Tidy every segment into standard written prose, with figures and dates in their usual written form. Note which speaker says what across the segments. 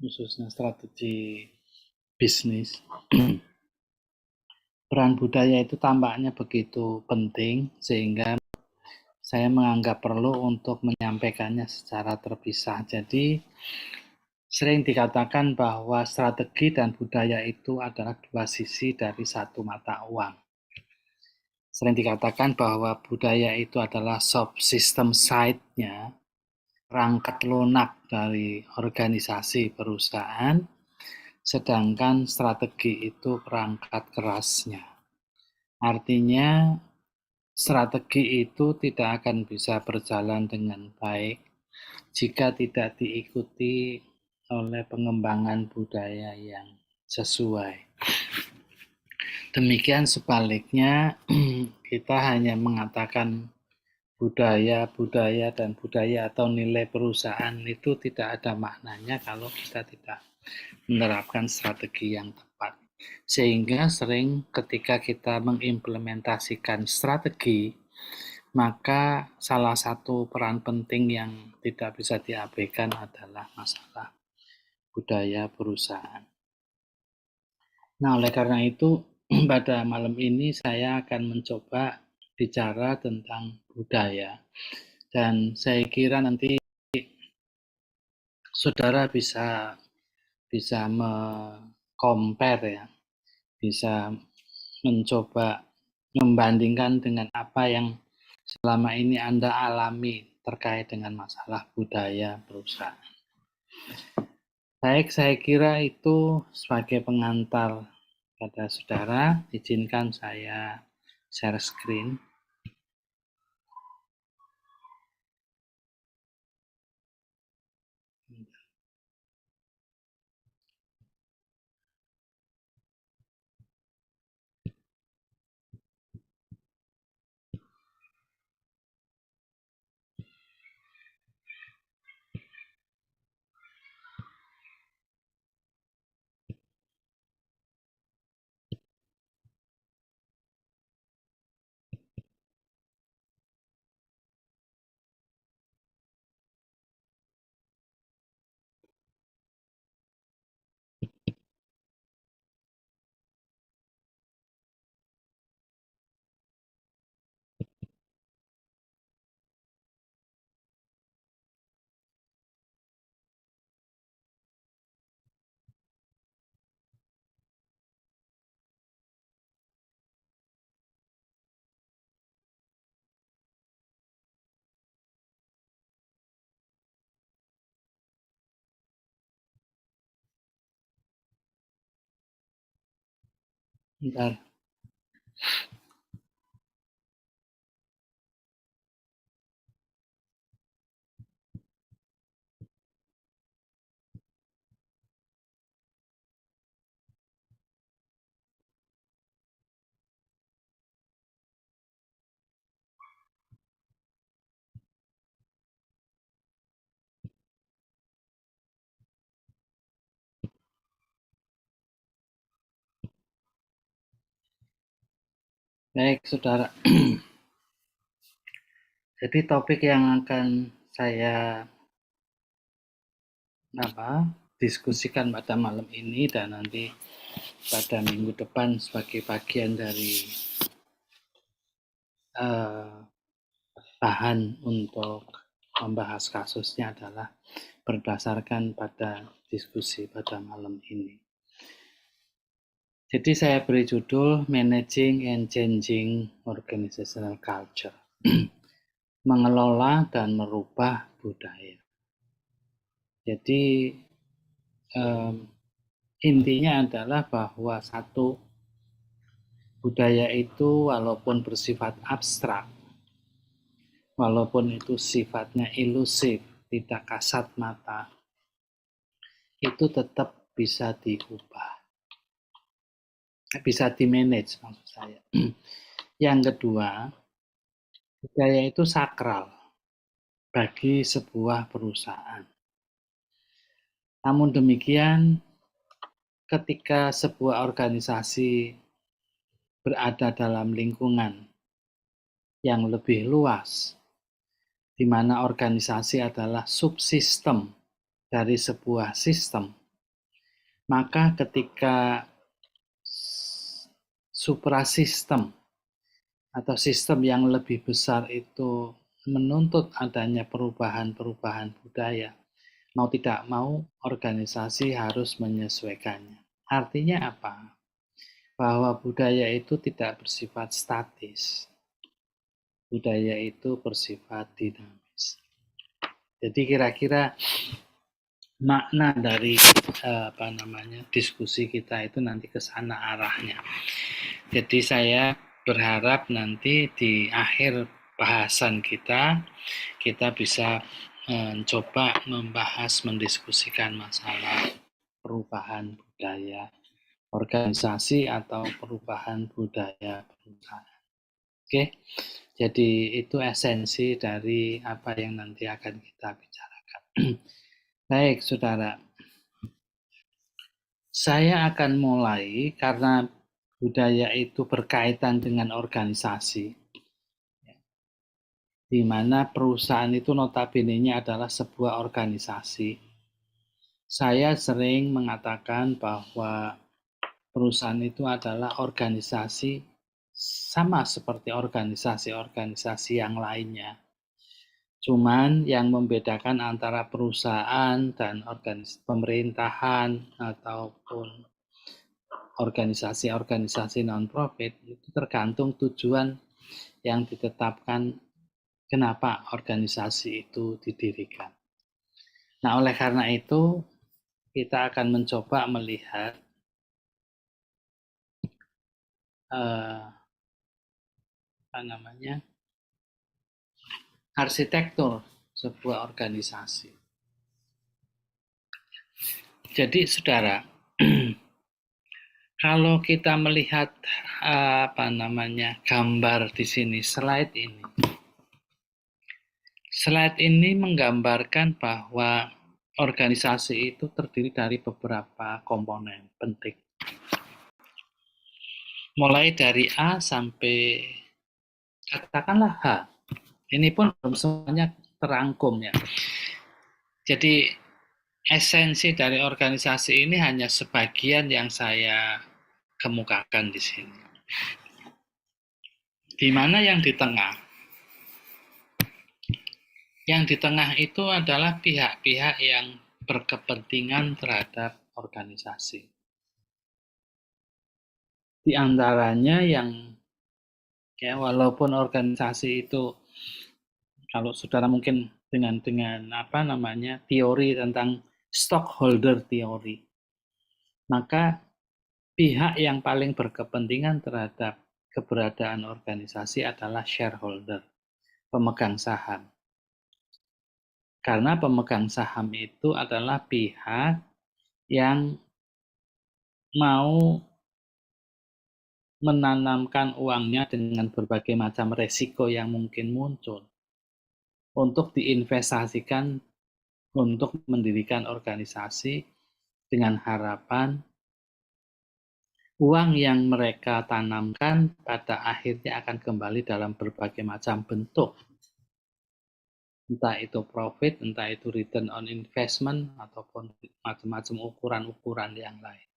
Speaker 1: khususnya strategi bisnis, peran budaya itu tampaknya begitu penting sehingga saya menganggap perlu untuk menyampaikannya secara terpisah. Jadi sering dikatakan bahwa strategi dan budaya itu adalah dua sisi dari satu mata uang. Sering dikatakan bahwa budaya itu adalah subsystem side-nya, perangkat lunak dari organisasi perusahaan, sedangkan strategi itu perangkat kerasnya. Artinya, strategi itu tidak akan bisa berjalan dengan baik jika tidak diikuti oleh pengembangan budaya yang sesuai. Demikian sebaliknya, kita hanya mengatakan budaya atau nilai perusahaan itu tidak ada maknanya kalau kita tidak menerapkan strategi yang tepat. Sehingga sering ketika kita mengimplementasikan strategi, maka salah satu peran penting yang tidak bisa diabaikan adalah masalah budaya perusahaan. Nah, oleh karena itu, pada malam ini saya akan mencoba bicara tentang budaya. Dan saya kira nanti saudara bisa compare ya, bisa mencoba membandingkan dengan apa yang selama ini Anda alami terkait dengan masalah budaya perusahaan. Baik, saya kira itu sebagai pengantar pada saudara. Izinkan saya share screen. Bentar. Baik, saudara. Jadi topik yang akan saya diskusikan pada malam ini dan nanti pada minggu depan sebagai bagian dari bahan untuk membahas kasusnya adalah berdasarkan pada diskusi pada malam ini. Jadi saya beri judul Managing and Changing Organizational Culture. Mengelola dan merubah budaya. Jadi intinya adalah bahwa satu, budaya itu walaupun bersifat abstrak, walaupun itu sifatnya ilusif, tidak kasat mata, itu tetap bisa diubah. Bisa di-manage maksud saya. Yang kedua, budaya itu sakral bagi sebuah perusahaan. Namun demikian, ketika sebuah organisasi berada dalam lingkungan yang lebih luas, di mana organisasi adalah subsistem dari sebuah sistem, maka ketika suprasistem atau sistem yang lebih besar itu menuntut adanya perubahan-perubahan budaya, mau tidak mau organisasi harus menyesuaikannya. Artinya apa? Bahwa budaya itu tidak bersifat statis. Budaya itu bersifat dinamis. Jadi kira-kira makna dari diskusi kita itu nanti ke sana arahnya. Jadi saya berharap nanti di akhir bahasan kita bisa mencoba membahas, mendiskusikan masalah perubahan budaya organisasi atau perubahan budaya perusahaan. Oke, jadi itu esensi dari apa yang nanti akan kita bicarakan. Baik, saudara. Saya akan mulai karena budaya itu berkaitan dengan organisasi, di mana perusahaan itu notabene-nya adalah sebuah organisasi. Saya sering mengatakan bahwa perusahaan itu adalah organisasi sama seperti organisasi-organisasi yang lainnya. Cuman yang membedakan antara perusahaan dan pemerintahan ataupun organisasi-organisasi non-profit itu tergantung tujuan yang ditetapkan kenapa organisasi itu didirikan. Nah, oleh karena itu kita akan mencoba melihat arsitektur sebuah organisasi. Jadi, saudara, kalau kita melihat gambar di sini, slide ini menggambarkan bahwa organisasi itu terdiri dari beberapa komponen penting. Mulai dari A sampai katakanlah H. Ini pun belum semuanya terangkum ya. Jadi esensi dari organisasi ini hanya sebagian yang saya kemukakan di sini. Di mana yang di tengah? Yang di tengah itu adalah pihak-pihak yang berkepentingan terhadap organisasi. Di antaranya yang walaupun organisasi itu, kalau saudara mungkin dengan teori tentang stockholder teori, maka pihak yang paling berkepentingan terhadap keberadaan organisasi adalah shareholder, pemegang saham. Karena pemegang saham itu adalah pihak yang mau menanamkan uangnya dengan berbagai macam resiko yang mungkin muncul untuk diinvestasikan untuk mendirikan organisasi dengan harapan uang yang mereka tanamkan pada akhirnya akan kembali dalam berbagai macam bentuk. Entah itu profit, entah itu return on investment, ataupun macam-macam ukuran-ukuran yang lain.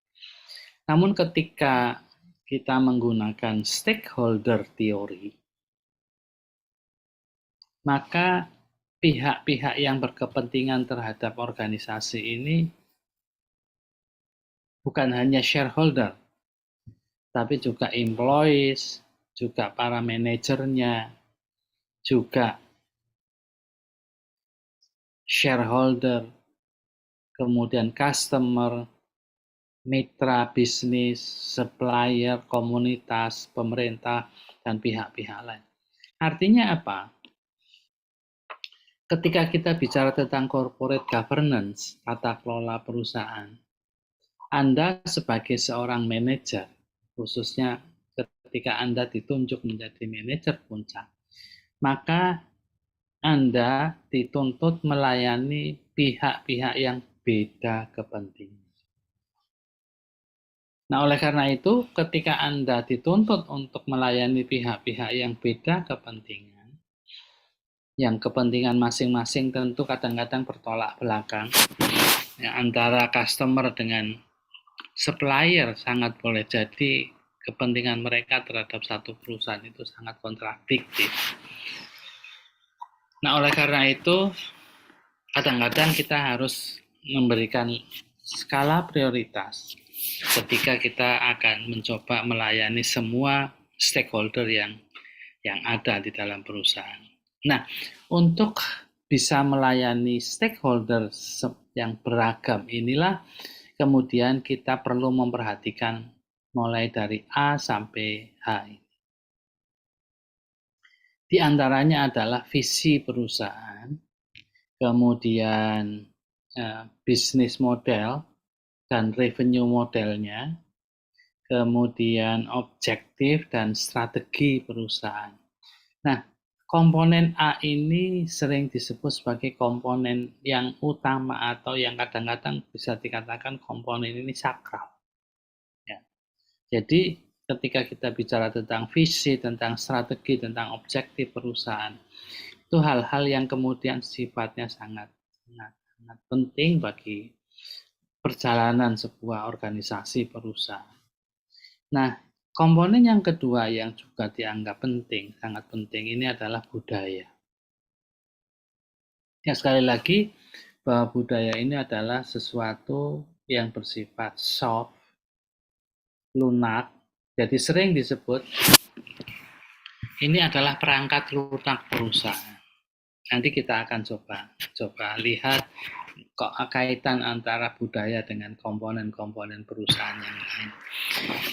Speaker 1: Namun ketika kita menggunakan stakeholder theory, maka pihak-pihak yang berkepentingan terhadap organisasi ini bukan hanya shareholder, tapi juga employees, juga para manajernya, juga shareholder, kemudian customer, mitra bisnis, supplier, komunitas, pemerintah, dan pihak-pihak lain. Artinya apa? Ketika kita bicara tentang corporate governance, tata kelola perusahaan, Anda sebagai seorang manajer, khususnya ketika Anda ditunjuk menjadi manajer puncak, maka Anda dituntut melayani pihak-pihak yang beda kepentingan. Nah, oleh karena itu, ketika Anda dituntut untuk melayani pihak-pihak yang beda kepentingan, yang kepentingan masing-masing tentu kadang-kadang bertolak belakang. Ya, antara customer dengan supplier sangat boleh jadi kepentingan mereka terhadap satu perusahaan itu sangat kontradiktif. Nah, oleh karena itu kadang-kadang kita harus memberikan skala prioritas ketika kita akan mencoba melayani semua stakeholder yang ada di dalam perusahaan. Nah, untuk bisa melayani stakeholder yang beragam inilah kemudian kita perlu memperhatikan mulai dari A sampai H. Di antaranya adalah visi perusahaan, kemudian bisnis model dan revenue modelnya, kemudian objektif dan strategi perusahaan. Nah, komponen A ini sering disebut sebagai komponen yang utama atau yang kadang-kadang bisa dikatakan komponen ini sakral. Ya. Jadi ketika kita bicara tentang visi, tentang strategi, tentang objektif perusahaan, itu hal-hal yang kemudian sifatnya sangat penting bagi perjalanan sebuah organisasi perusahaan. Nah, komponen yang kedua yang juga dianggap penting, sangat penting, ini adalah budaya. Ya, sekali lagi, bahwa budaya ini adalah sesuatu yang bersifat soft, lunak, jadi sering disebut ini adalah perangkat lunak perusahaan. Nanti kita akan coba lihat kok kaitan antara budaya dengan komponen-komponen perusahaan yang lain.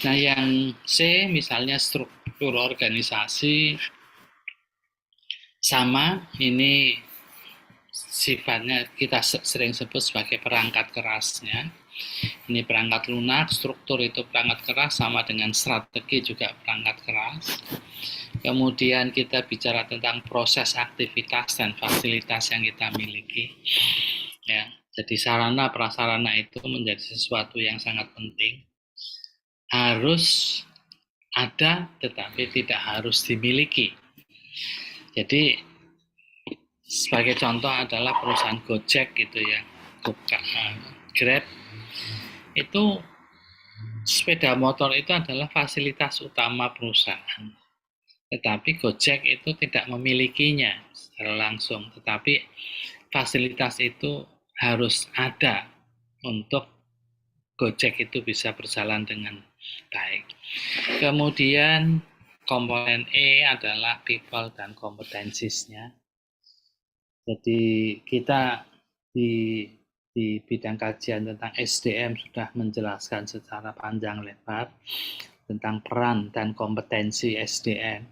Speaker 1: Nah, yang C misalnya struktur organisasi sama, ini sifatnya kita sering sebut sebagai perangkat kerasnya. Ini perangkat lunak, struktur itu perangkat keras, sama dengan strategi juga perangkat keras. Kemudian kita bicara tentang proses aktivitas dan fasilitas yang kita miliki. Ya, jadi sarana prasarana itu menjadi sesuatu yang sangat penting. Harus ada tetapi tidak harus dimiliki. Jadi sebagai contoh adalah perusahaan Gojek gitu ya, Grab itu sepeda motor itu adalah fasilitas utama perusahaan. Tetapi Gojek itu tidak memilikinya secara langsung, tetapi fasilitas itu harus ada untuk Gojek itu bisa berjalan dengan baik. Kemudian komponen E adalah people dan competencies-nya. Jadi kita di bidang kajian tentang SDM sudah menjelaskan secara panjang lebar tentang peran dan kompetensi SDM.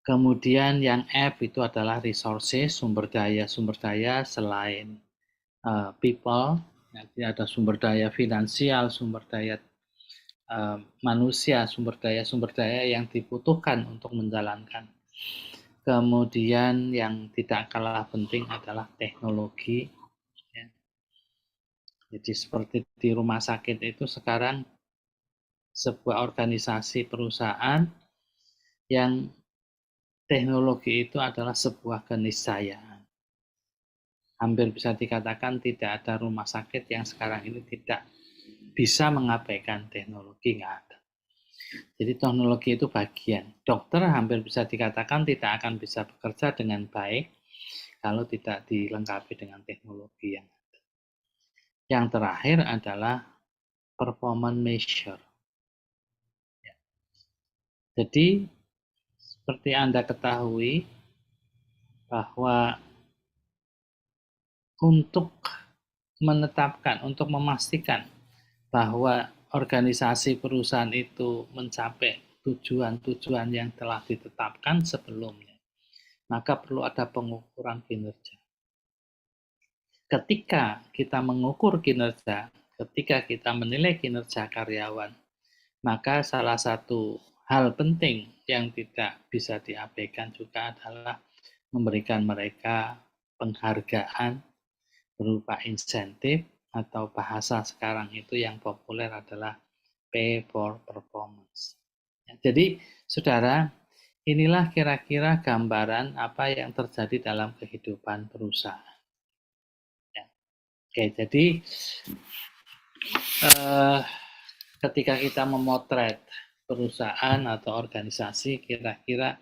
Speaker 1: Kemudian yang F itu adalah resources, sumber daya selain people, nanti ada sumber daya finansial, sumber daya manusia, sumber daya yang dibutuhkan untuk menjalankan. Kemudian yang tidak kalah penting adalah teknologi. Ya. Jadi seperti di rumah sakit itu sekarang sebuah organisasi perusahaan yang teknologi itu adalah sebuah keniscayaan. Hampir bisa dikatakan tidak ada rumah sakit yang sekarang ini tidak bisa mengabaikan teknologi, nggak ada. Jadi teknologi itu bagian. Dokter hampir bisa dikatakan tidak akan bisa bekerja dengan baik kalau tidak dilengkapi dengan teknologi yang ada. Yang terakhir adalah performance measure. Jadi seperti Anda ketahui bahwa untuk menetapkan, untuk memastikan bahwa organisasi perusahaan itu mencapai tujuan-tujuan yang telah ditetapkan sebelumnya, maka perlu ada pengukuran kinerja. Ketika kita mengukur kinerja, ketika kita menilai kinerja karyawan, maka salah satu hal penting yang tidak bisa diabaikan juga adalah memberikan mereka penghargaan berupa insentif, atau bahasa sekarang itu yang populer adalah pay for performance. Jadi, saudara, Inilah kira-kira gambaran apa yang terjadi dalam kehidupan perusahaan. Ya. Oke, jadi ketika kita memotret perusahaan atau organisasi, kira-kira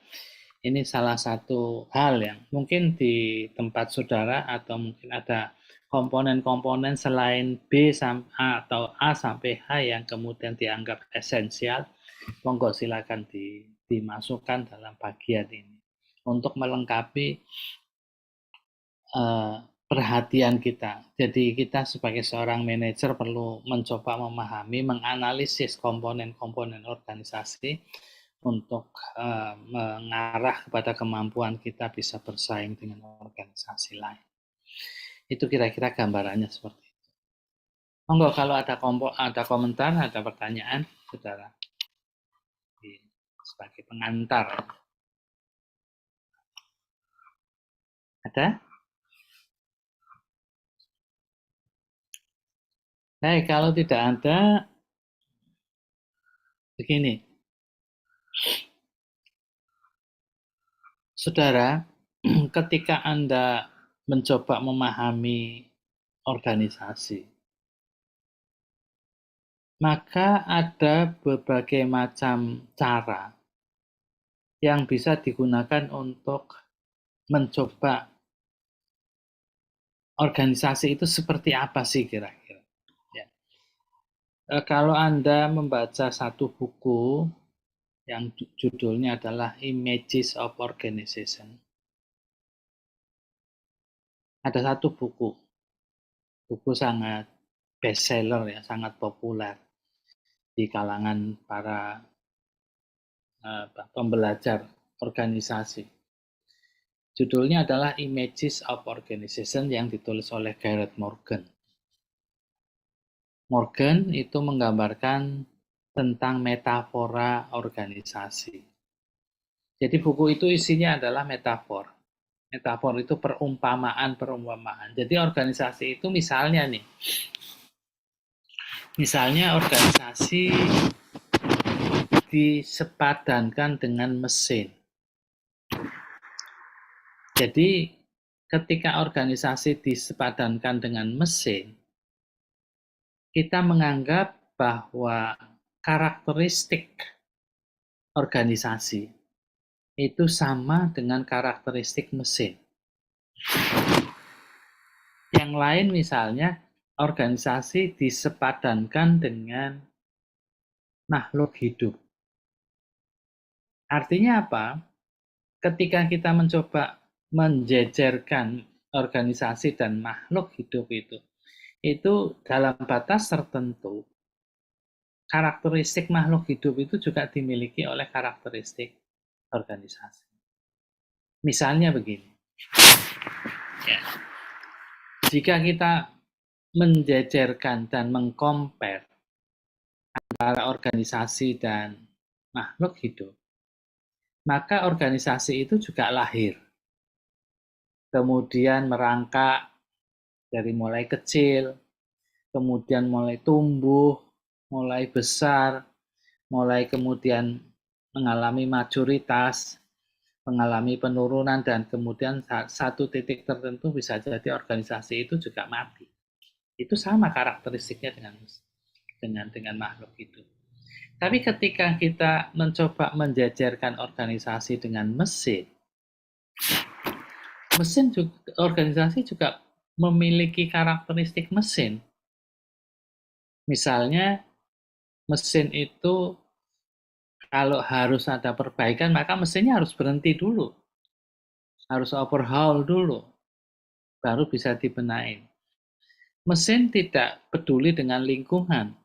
Speaker 1: ini salah satu hal yang mungkin di tempat saudara atau mungkin ada komponen-komponen selain B sampai A atau A sampai H yang kemudian dianggap esensial, monggo silakan dimasukkan dalam bagian ini untuk melengkapi perhatian kita. Jadi kita sebagai seorang manajer perlu mencoba memahami, menganalisis komponen-komponen organisasi untuk mengarah kepada kemampuan kita bisa bersaing dengan organisasi lain. Itu kira-kira gambarannya seperti itu. Monggo kalau ada komentar, ada pertanyaan, saudara, sebagai pengantar. Ada? Baik, kalau tidak ada, begini. Saudara, ketika Anda mencoba memahami organisasi, maka ada berbagai macam cara yang bisa digunakan untuk mencoba organisasi itu seperti apa sih kira-kira. Ya. Kalau Anda membaca satu buku yang judulnya adalah Images of Organization, ada satu buku sangat bestseller ya, sangat populer di kalangan para pembelajar organisasi. Judulnya adalah Images of Organization yang ditulis oleh Gareth Morgan. Morgan itu menggambarkan tentang metafora organisasi. Jadi buku itu isinya adalah metafor. Metafor itu perumpamaan. Jadi organisasi itu misalnya nih, organisasi disepadankan dengan mesin. Jadi ketika organisasi disepadankan dengan mesin, kita menganggap bahwa karakteristik organisasi itu sama dengan karakteristik mesin. Yang lain misalnya organisasi disepadankan dengan makhluk hidup. Artinya apa? Ketika kita mencoba menjejerkan organisasi dan makhluk hidup itu dalam batas tertentu, karakteristik makhluk hidup itu juga dimiliki oleh karakteristik organisasi. Misalnya begini, ya, jika kita menjejerkan dan mengcompare antara organisasi dan makhluk hidup, maka organisasi itu juga lahir, kemudian merangkak dari mulai kecil, kemudian mulai tumbuh, mulai besar, mulai kemudian mengalami majoritas, mengalami penurunan, dan kemudian satu titik tertentu bisa jadi organisasi itu juga mati. Itu sama karakteristiknya dengan makhluk itu. Tapi ketika kita mencoba menjajarkan organisasi dengan mesin organisasi juga memiliki karakteristik mesin. Misalnya, mesin itu kalau harus ada perbaikan, maka mesinnya harus berhenti dulu. Harus overhaul dulu. Baru bisa dibenahin. Mesin tidak peduli dengan lingkungan.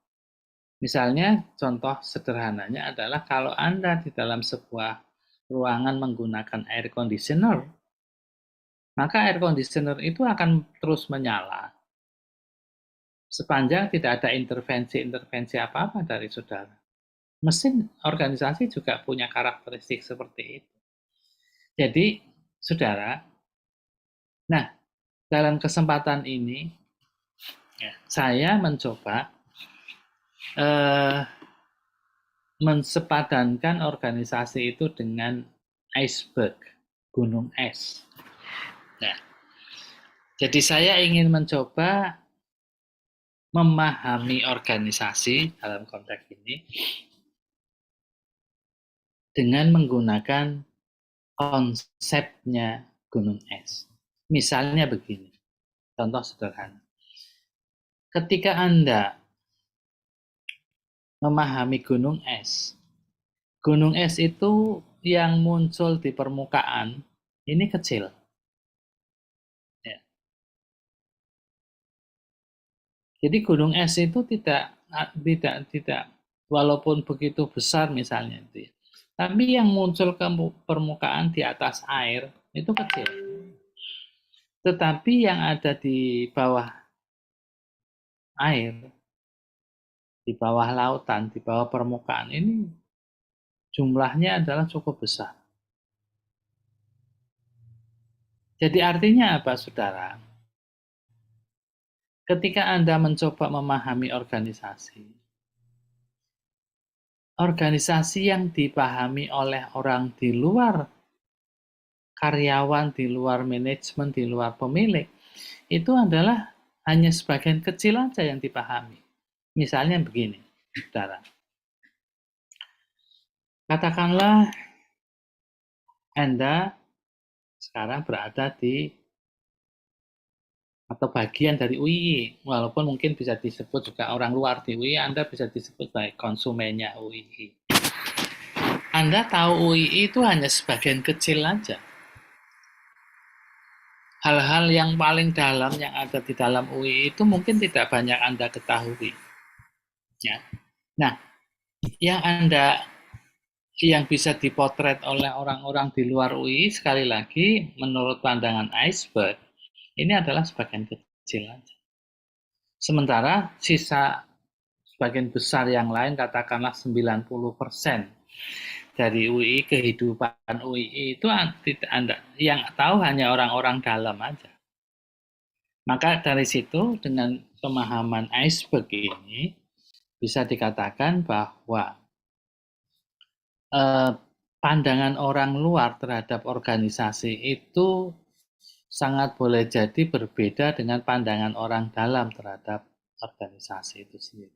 Speaker 1: Misalnya, contoh sederhananya adalah kalau Anda di dalam sebuah ruangan menggunakan air conditioner, maka air conditioner itu akan terus menyala sepanjang tidak ada intervensi apa-apa dari saudara. Mesin organisasi juga punya karakteristik seperti itu. Jadi, saudara, nah, dalam kesempatan ini, ya, saya mencoba mensepadankan organisasi itu dengan iceberg, gunung es. Nah, jadi saya ingin mencoba memahami organisasi dalam konteks ini dengan menggunakan konsepnya gunung es. Misalnya begini, contoh sederhana. Ketika Anda memahami gunung es itu yang muncul di permukaan ini kecil. Ya. Jadi gunung es itu tidak walaupun begitu besar misalnya itu ya, tapi yang muncul ke permukaan di atas air itu kecil. Tetapi yang ada di bawah air, di bawah lautan, di bawah permukaan ini jumlahnya adalah cukup besar. Jadi artinya apa, saudara? Ketika Anda mencoba memahami organisasi yang dipahami oleh orang di luar karyawan, di luar manajemen, di luar pemilik, itu adalah hanya sebagian kecil aja yang dipahami. Misalnya begini, saudara. Katakanlah Anda sekarang berada di atau bagian dari UII, walaupun mungkin bisa disebut juga orang luar di UII, Anda bisa disebut sebagai konsumennya UII. Anda tahu UII itu hanya sebagian kecil aja. Hal-hal yang paling dalam yang ada di dalam UII itu mungkin tidak banyak Anda ketahui. Ya. Nah, yang bisa dipotret oleh orang-orang di luar UI, sekali lagi menurut pandangan iceberg, ini adalah sebagian kecil aja. Sementara sisa sebagian besar yang lain, katakanlah 90% dari UI, kehidupan UI itu Anda yang tahu hanya orang-orang dalam aja. Maka dari situ dengan pemahaman iceberg ini bisa dikatakan bahwa pandangan orang luar terhadap organisasi itu sangat boleh jadi berbeda dengan pandangan orang dalam terhadap organisasi itu sendiri.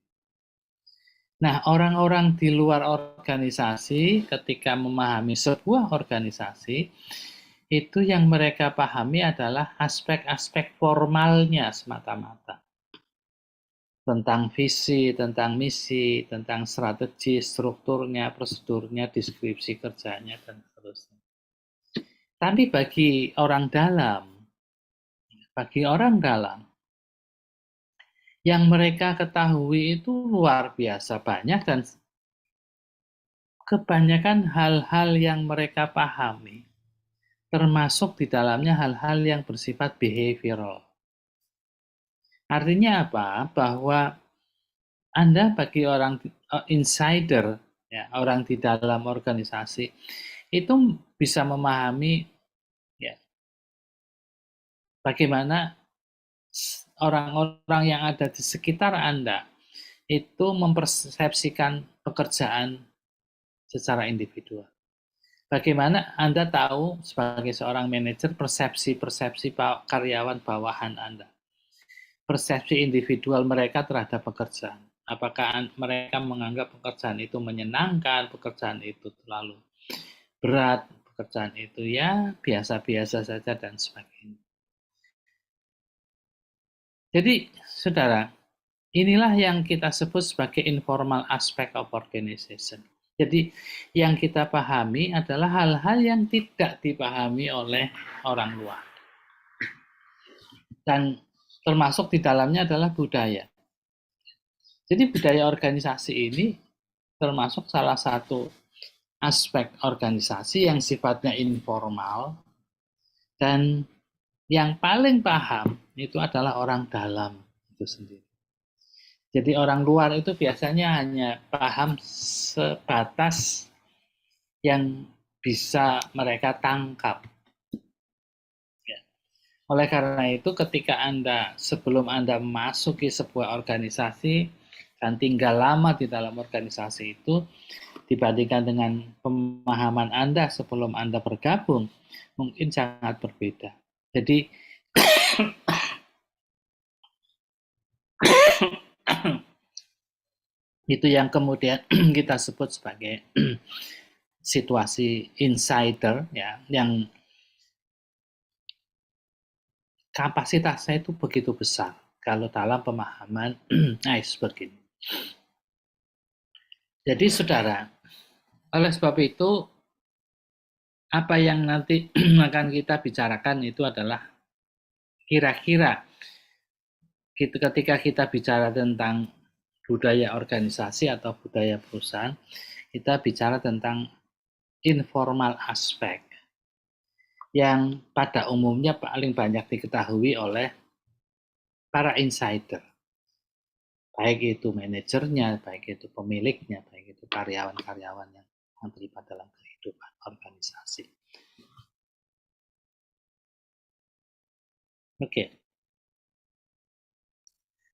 Speaker 1: Nah, orang-orang di luar organisasi ketika memahami sebuah organisasi, itu yang mereka pahami adalah aspek-aspek formalnya semata-mata. Tentang visi, tentang misi, tentang strategi, strukturnya, prosedurnya, deskripsi kerjanya, dan seterusnya. Tapi bagi orang dalam, yang mereka ketahui itu luar biasa banyak dan kebanyakan hal-hal yang mereka pahami, termasuk di dalamnya hal-hal yang bersifat behavioral. Artinya apa? Bahwa Anda bagi orang insider, ya, orang di dalam organisasi, itu bisa memahami ya, bagaimana orang-orang yang ada di sekitar Anda itu mempersepsikan pekerjaan secara individual. Bagaimana Anda tahu sebagai seorang manajer persepsi-persepsi karyawan bawahan Anda, persepsi individual mereka terhadap pekerjaan. Apakah mereka menganggap pekerjaan itu menyenangkan, pekerjaan itu terlalu berat, pekerjaan itu ya biasa-biasa saja dan sebagainya. Jadi, saudara, inilah yang kita sebut sebagai informal aspect of organization. Jadi, yang kita pahami adalah hal-hal yang tidak dipahami oleh orang luar. Dan termasuk di dalamnya adalah budaya. Jadi, budaya organisasi ini termasuk salah satu aspek organisasi yang sifatnya informal dan yang paling paham itu adalah orang dalam itu sendiri. Jadi orang luar itu biasanya hanya paham sebatas yang bisa mereka tangkap. Ya. Oleh karena itu ketika sebelum Anda memasuki sebuah organisasi dan tinggal lama di dalam organisasi itu, dibandingkan dengan pemahaman Anda sebelum Anda bergabung, mungkin sangat berbeda. Jadi, itu yang kemudian kita sebut sebagai situasi insider, ya, yang kapasitasnya itu begitu besar kalau dalam pemahaman iceberg ini. Jadi saudara, oleh sebab itu apa yang nanti akan kita bicarakan itu adalah kira-kira ketika kita bicara tentang budaya organisasi atau budaya perusahaan, kita bicara tentang informal aspek yang pada umumnya paling banyak diketahui oleh para insider. Baik itu manajernya, baik itu pemiliknya, baik itu karyawan-karyawan yang terlibat dalam kehidupan organisasi. Oke.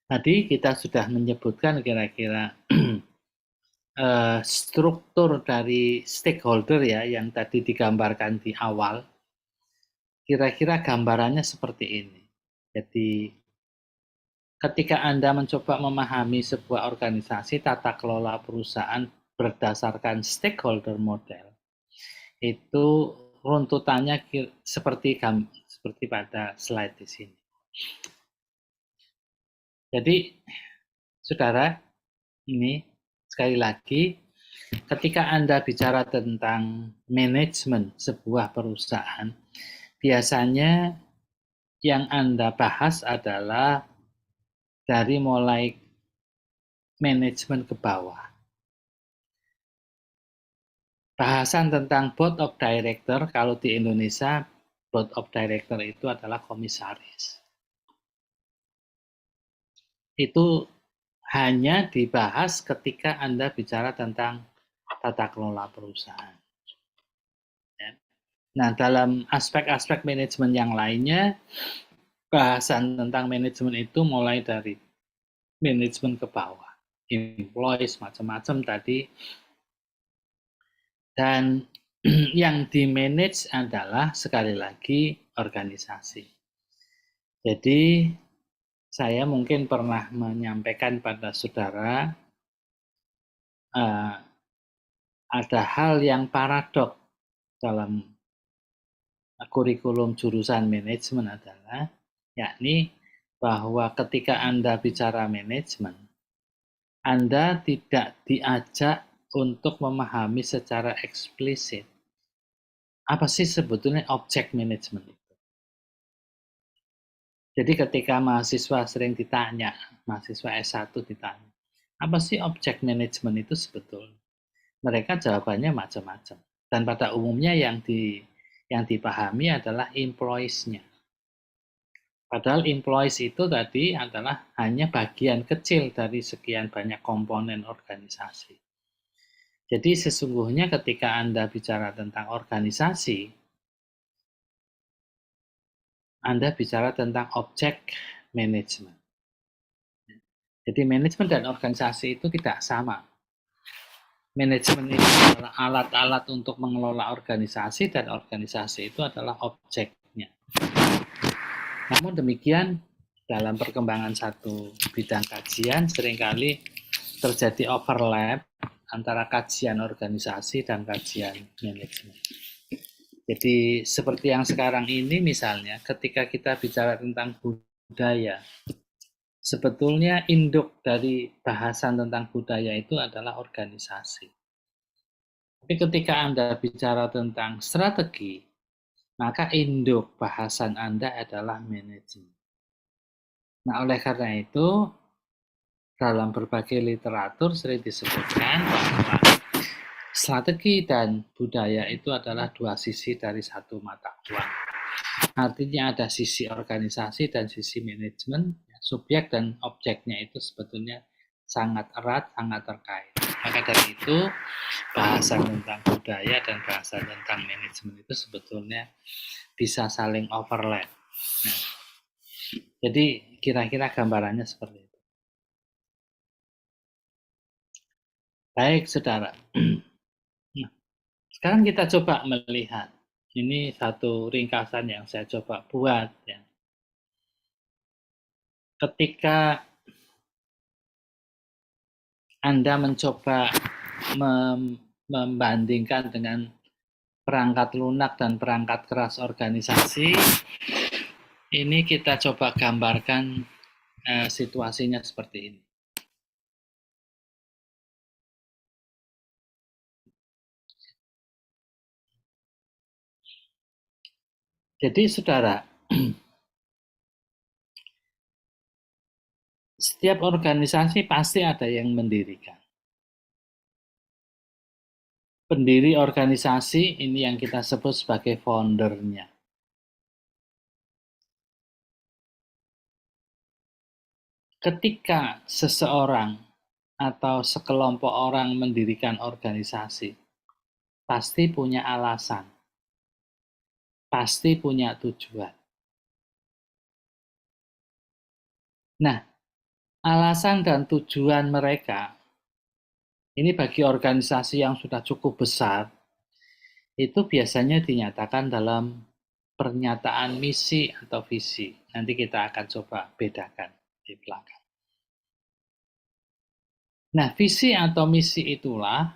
Speaker 1: Tadi kita sudah menyebutkan kira-kira struktur dari stakeholder ya yang tadi digambarkan di awal. Kira-kira gambarannya seperti ini. Jadi ketika Anda mencoba memahami sebuah organisasi tata kelola perusahaan berdasarkan stakeholder model, itu runtutannya seperti pada slide di sini. Jadi, saudara, ini sekali lagi, ketika Anda bicara tentang manajemen sebuah perusahaan, biasanya yang Anda bahas adalah dari mulai manajemen ke bawah. Bahasan tentang board of director, kalau di Indonesia, board of director itu adalah komisaris. Itu hanya dibahas ketika Anda bicara tentang tata kelola perusahaan. Nah, dalam aspek-aspek manajemen yang lainnya, bahasan tentang manajemen itu mulai dari manajemen ke bawah, employees, macam-macam tadi. Dan yang di-manage adalah, sekali lagi, organisasi. Jadi, saya mungkin pernah menyampaikan pada saudara, ada hal yang paradok dalam kurikulum jurusan manajemen adalah, yakni bahwa ketika Anda bicara manajemen, Anda tidak diajak untuk memahami secara eksplisit apa sih sebetulnya objek manajemen itu. Jadi ketika mahasiswa sering ditanya, mahasiswa S1 ditanya, apa sih objek manajemen itu sebetulnya? Mereka jawabannya macam-macam. Dan pada umumnya yang dipahami adalah employees-nya. Padahal employees itu tadi adalah hanya bagian kecil dari sekian banyak komponen organisasi. Jadi sesungguhnya ketika Anda bicara tentang organisasi, Anda bicara tentang objek manajemen. Jadi manajemen dan organisasi itu tidak sama. Manajemen itu adalah alat-alat untuk mengelola organisasi dan organisasi itu adalah objeknya. Namun demikian, dalam perkembangan satu bidang kajian seringkali terjadi overlap antara kajian organisasi dan kajian manajemen. Jadi seperti yang sekarang ini misalnya, ketika kita bicara tentang budaya, sebetulnya induk dari bahasan tentang budaya itu adalah organisasi. Tapi ketika Anda bicara tentang strategi, maka induk bahasan Anda adalah manajemen. Nah, oleh karena itu, dalam berbagai literatur sering disebutkan bahwa strategi dan budaya itu adalah dua sisi dari satu mata uang. Artinya ada sisi organisasi dan sisi manajemen, subjek dan objeknya itu sebetulnya sangat erat, sangat terkait. Maka dari itu, bahasan tentang budaya dan bahasan tentang manajemen itu sebetulnya bisa saling overlap. Nah, jadi kira-kira gambarannya seperti itu. Baik, saudara. Sekarang kita coba melihat. Ini satu ringkasan yang saya coba buat. Ya. Ketika Anda mencoba membandingkan dengan perangkat lunak dan perangkat keras organisasi, ini kita coba gambarkan situasinya seperti ini. Jadi saudara, setiap organisasi pasti ada yang mendirikan. Pendiri organisasi ini yang kita sebut sebagai foundernya. Ketika seseorang atau sekelompok orang mendirikan organisasi, pasti punya alasan, pasti punya tujuan. Nah, alasan dan tujuan mereka, ini bagi organisasi yang sudah cukup besar, itu biasanya dinyatakan dalam pernyataan misi atau visi. Nanti kita akan coba bedakan di belakang. Nah, visi atau misi itulah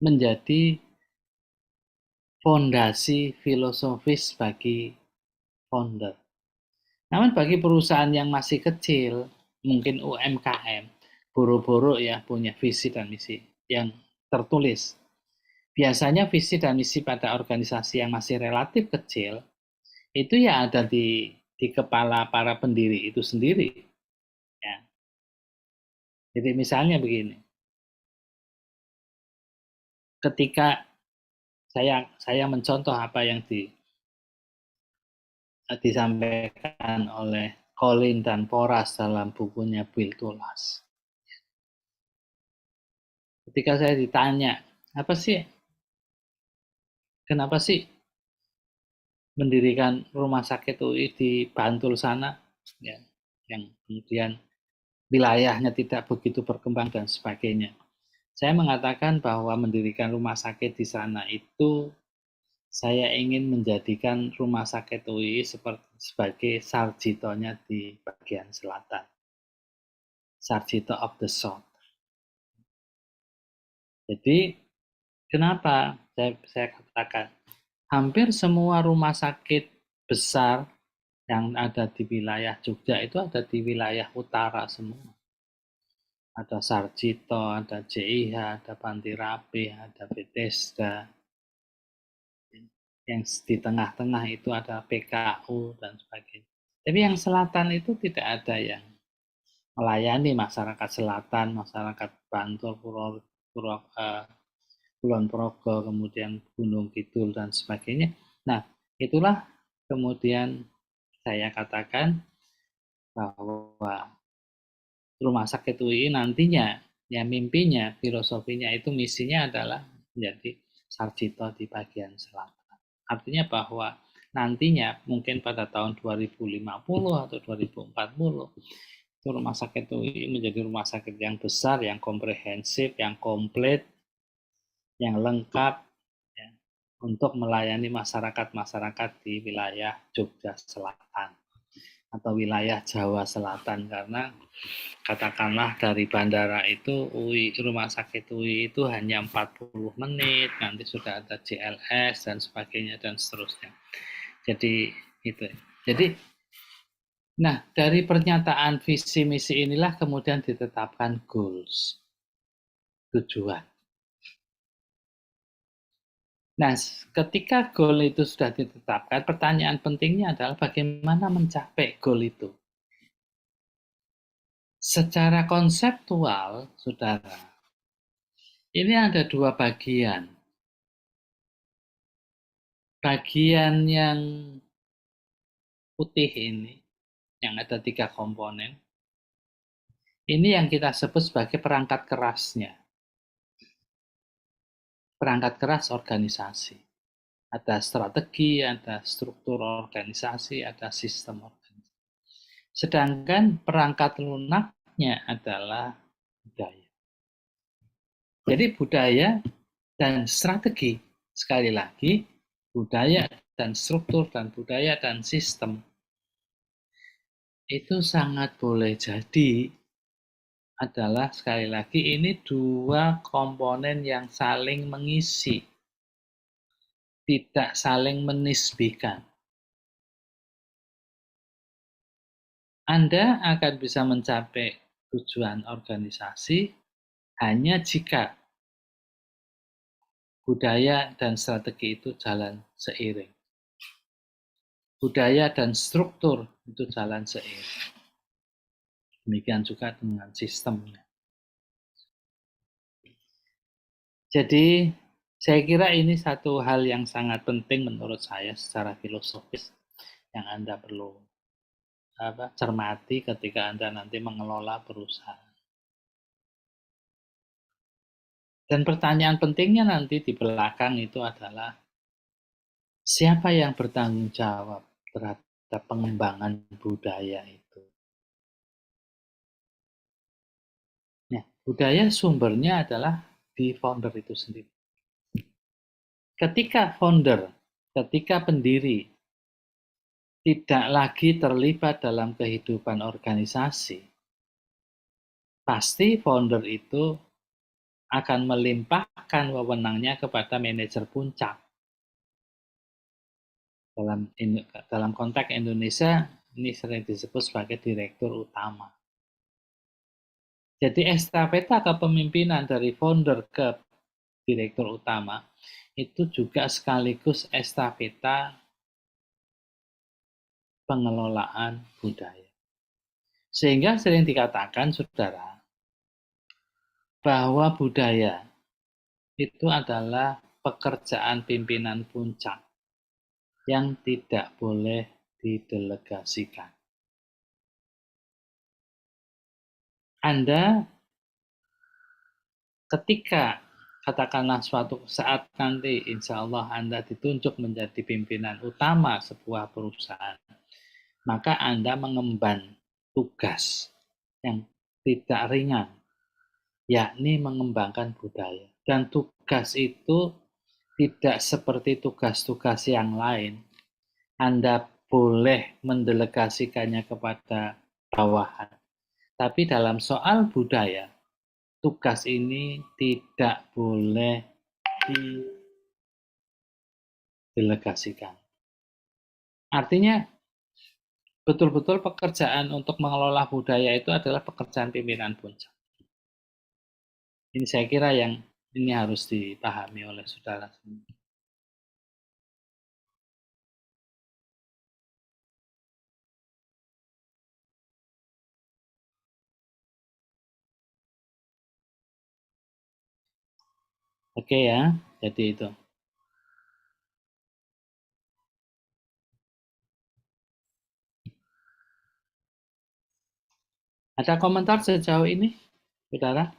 Speaker 1: menjadi fondasi filosofis bagi founder. Namun bagi perusahaan yang masih kecil, mungkin UMKM, boro-boro ya punya visi dan misi yang tertulis. Biasanya visi dan misi pada organisasi yang masih relatif kecil, itu ya ada di kepala para pendiri itu sendiri. Ya. Jadi misalnya begini, ketika saya mencontoh apa yang disampaikan oleh Colin dan Porras dalam bukunya Build to Last. Ketika saya ditanya, apa sih, kenapa sih mendirikan rumah sakit UI di Bantul sana, ya, yang kemudian wilayahnya tidak begitu berkembang dan sebagainya. Saya mengatakan bahwa mendirikan rumah sakit di sana itu saya ingin menjadikan rumah sakit UI sebagai Sarjitonya di bagian selatan. Sarjito of the South. Jadi kenapa saya katakan hampir semua rumah sakit besar yang ada di wilayah Jogja itu ada di wilayah utara semua. Ada Sarjito, ada JIH, ada Panti Rapih, ada Bethesda. Yang di tengah-tengah itu ada PKU dan sebagainya. Tapi yang selatan itu tidak ada yang melayani masyarakat selatan, masyarakat Bantul, Kulon Progo, kemudian Gunung Kidul dan sebagainya. Nah, itulah kemudian saya katakan bahwa rumah sakit UI nantinya, ya mimpinya, filosofinya itu misinya adalah menjadi Sarjito di bagian selatan. Artinya bahwa nantinya mungkin pada tahun 2050 atau 2040 itu rumah sakit UI menjadi rumah sakit yang besar, yang komprehensif, yang komplit, yang lengkap ya, untuk melayani masyarakat-masyarakat di wilayah Jogja Selatan atau wilayah Jawa Selatan, karena katakanlah dari bandara itu rumah sakit UI itu hanya 40 menit, nanti sudah ada JLS dan sebagainya dan seterusnya. Jadi itu. Jadi nah, dari pernyataan visi misi inilah kemudian ditetapkan goals, tujuan. Nah, ketika goal itu sudah ditetapkan, pertanyaan pentingnya adalah bagaimana mencapai goal itu. Secara konseptual, saudara, ini ada dua bagian. Bagian yang putih ini, yang ada 3 komponen, ini yang kita sebut sebagai perangkat kerasnya. Perangkat keras organisasi. Ada strategi, ada struktur organisasi, ada sistem organisasi. Sedangkan perangkat lunaknya adalah budaya. Jadi budaya dan strategi Sekali lagi, budaya dan struktur dan budaya dan sistem itu sangat boleh jadi adalah, sekali lagi, ini dua komponen yang saling mengisi, tidak saling menisbikan. Anda akan bisa mencapai tujuan organisasi hanya jika budaya dan strategi itu jalan seiring. Budaya dan struktur itu jalan seiring. Demikian juga dengan sistemnya. Jadi, saya kira ini satu hal yang sangat penting menurut saya secara filosofis yang Anda perlu cermati ketika Anda nanti mengelola perusahaan. Dan pertanyaan pentingnya nanti di belakang itu adalah, siapa yang bertanggung jawab terhadap pengembangan budaya itu? Nah, budaya sumbernya adalah di founder itu sendiri. Ketika pendiri tidak lagi terlibat dalam kehidupan organisasi, pasti founder itu akan melimpahkan wewenangnya kepada manajer puncak. Dalam konteks Indonesia, ini sering disebut sebagai direktur utama. Jadi estafeta kepemimpinan dari founder ke direktur utama itu juga sekaligus estafeta pengelolaan budaya. Sehingga sering dikatakan, saudara, bahwa budaya itu adalah pekerjaan pimpinan puncak yang tidak boleh didelegasikan. Anda ketika katakanlah suatu saat nanti insya Allah Anda ditunjuk menjadi pimpinan utama sebuah perusahaan, maka Anda mengemban tugas yang tidak ringan, yakni mengembangkan budaya. Dan tugas itu tidak seperti tugas-tugas yang lain. Anda boleh mendelegasikannya kepada bawahan. Tapi dalam soal budaya, tugas ini tidak boleh didelegasikan. Artinya, betul-betul pekerjaan untuk mengelola budaya itu adalah pekerjaan pimpinan puncak. Ini saya kira yang ini harus dipahami oleh saudara semua. Oke ya, jadi itu. Ada komentar sejauh ini, saudara?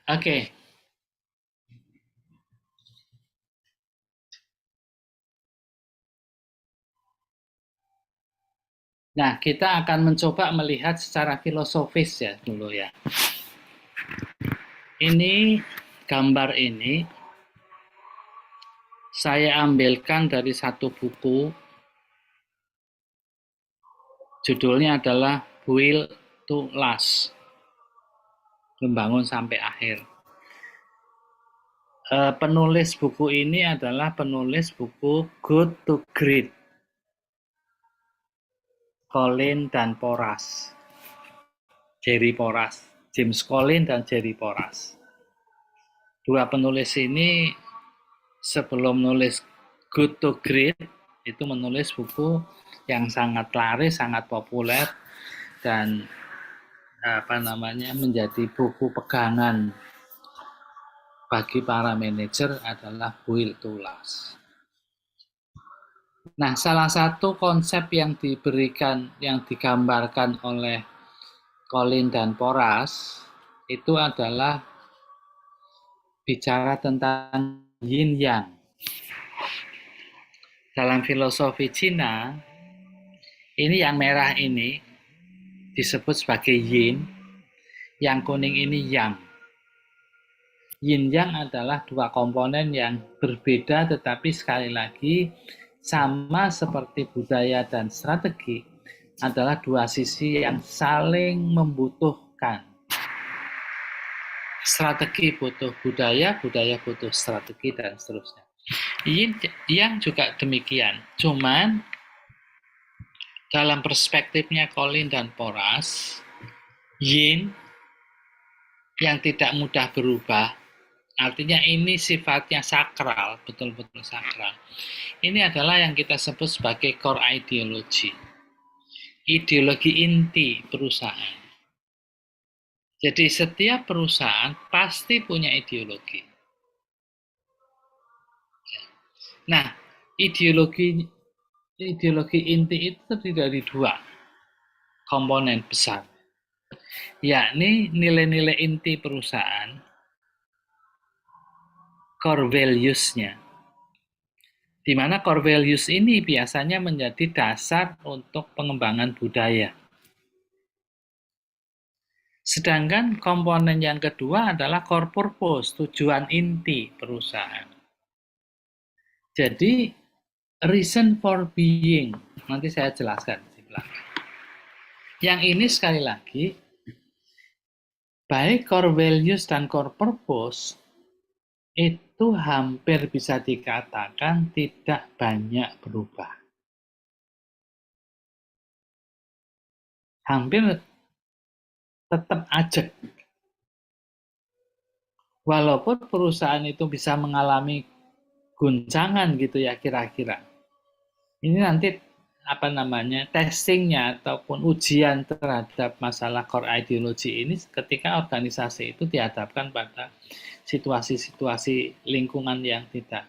Speaker 1: Oke. Nah, kita akan mencoba melihat secara filosofis ya dulu ya. Ini gambar ini saya ambilkan dari satu buku. Judulnya adalah Build to Last. Membangun sampai akhir. Penulis buku ini adalah penulis buku Good to Great, Collin dan Porras. Jerry Porras, James Collin dan Jerry Porras. Dua penulis ini sebelum nulis Good to Great itu menulis buku yang sangat laris, sangat populer dan menjadi buku pegangan bagi para manajer adalah Build to Last. Nah, salah satu konsep yang digambarkan oleh Collin dan Porras itu adalah bicara tentang yin yang. Dalam filosofi Cina, Ini yang merah ini disebut sebagai yin, yang kuning ini yang. Yin yang adalah dua komponen yang berbeda, tetapi sekali lagi sama seperti budaya dan strategi, adalah dua sisi yang saling membutuhkan. Strategi butuh budaya, budaya butuh strategi, dan seterusnya. Yin yang juga demikian. Cuman dalam perspektifnya Colin dan Porras, yin yang tidak mudah berubah, artinya ini sifatnya sakral, betul-betul sakral. Ini adalah yang kita sebut sebagai core ideology, ideologi inti perusahaan. Jadi setiap perusahaan pasti punya ideologi. Nah, ideologi inti itu terdiri dari dua komponen besar, yakni nilai-nilai inti perusahaan, core values-nya. Di mana core values ini biasanya menjadi dasar untuk pengembangan budaya. Sedangkan komponen yang kedua adalah core purpose, tujuan inti perusahaan. Jadi, reason for being, nanti saya jelaskan di belakang. Yang ini sekali lagi, baik core values dan core purpose, itu hampir bisa dikatakan tidak banyak berubah. Hampir tetap ajak. Walaupun perusahaan itu bisa mengalami guncangan gitu ya kira-kira. Ini nanti testingnya ataupun ujian terhadap masalah core ideology ini ketika organisasi itu dihadapkan pada situasi-situasi lingkungan yang tidak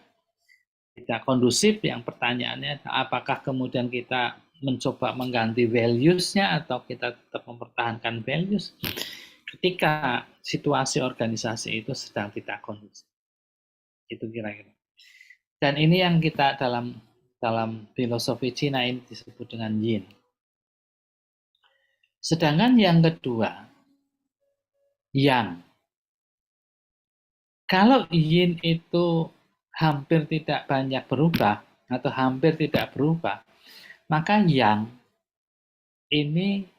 Speaker 1: kondusif, yang pertanyaannya apakah kemudian kita mencoba mengganti values-nya atau kita tetap mempertahankan values ketika situasi organisasi itu sedang tidak kondusif. Itu kira-kira. Dan ini yang kita dalam filosofi Cina ini disebut dengan yin. Sedangkan yang kedua, yang. Kalau yin itu hampir tidak banyak berubah atau hampir tidak berubah, maka yang ini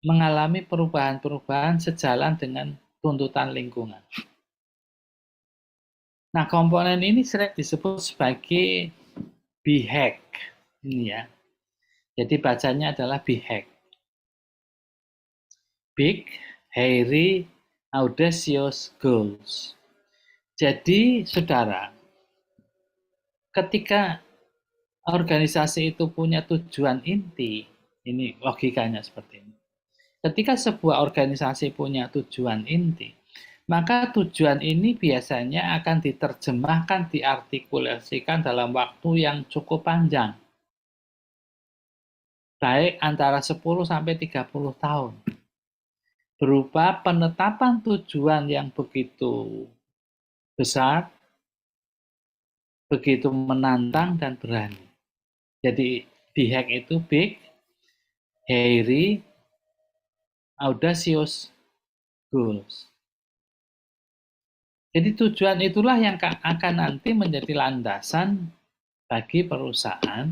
Speaker 1: mengalami perubahan-perubahan sejalan dengan tuntutan lingkungan. Nah, komponen ini sering disebut sebagai BHAG. Ini ya. Jadi bacanya adalah BHAG. Big, Hairy, Audacious Goals. Jadi, saudara, ketika organisasi itu punya tujuan inti, ini logikanya seperti ini. Ketika sebuah organisasi punya tujuan inti, maka tujuan ini biasanya akan diterjemahkan, diartikulasikan dalam waktu yang cukup panjang. Baik antara 10 sampai 30 tahun. Berupa penetapan tujuan yang begitu besar, begitu menantang dan berani. Jadi BHAG itu big, hairy, audacious goals. Jadi tujuan itulah yang akan nanti menjadi landasan bagi perusahaan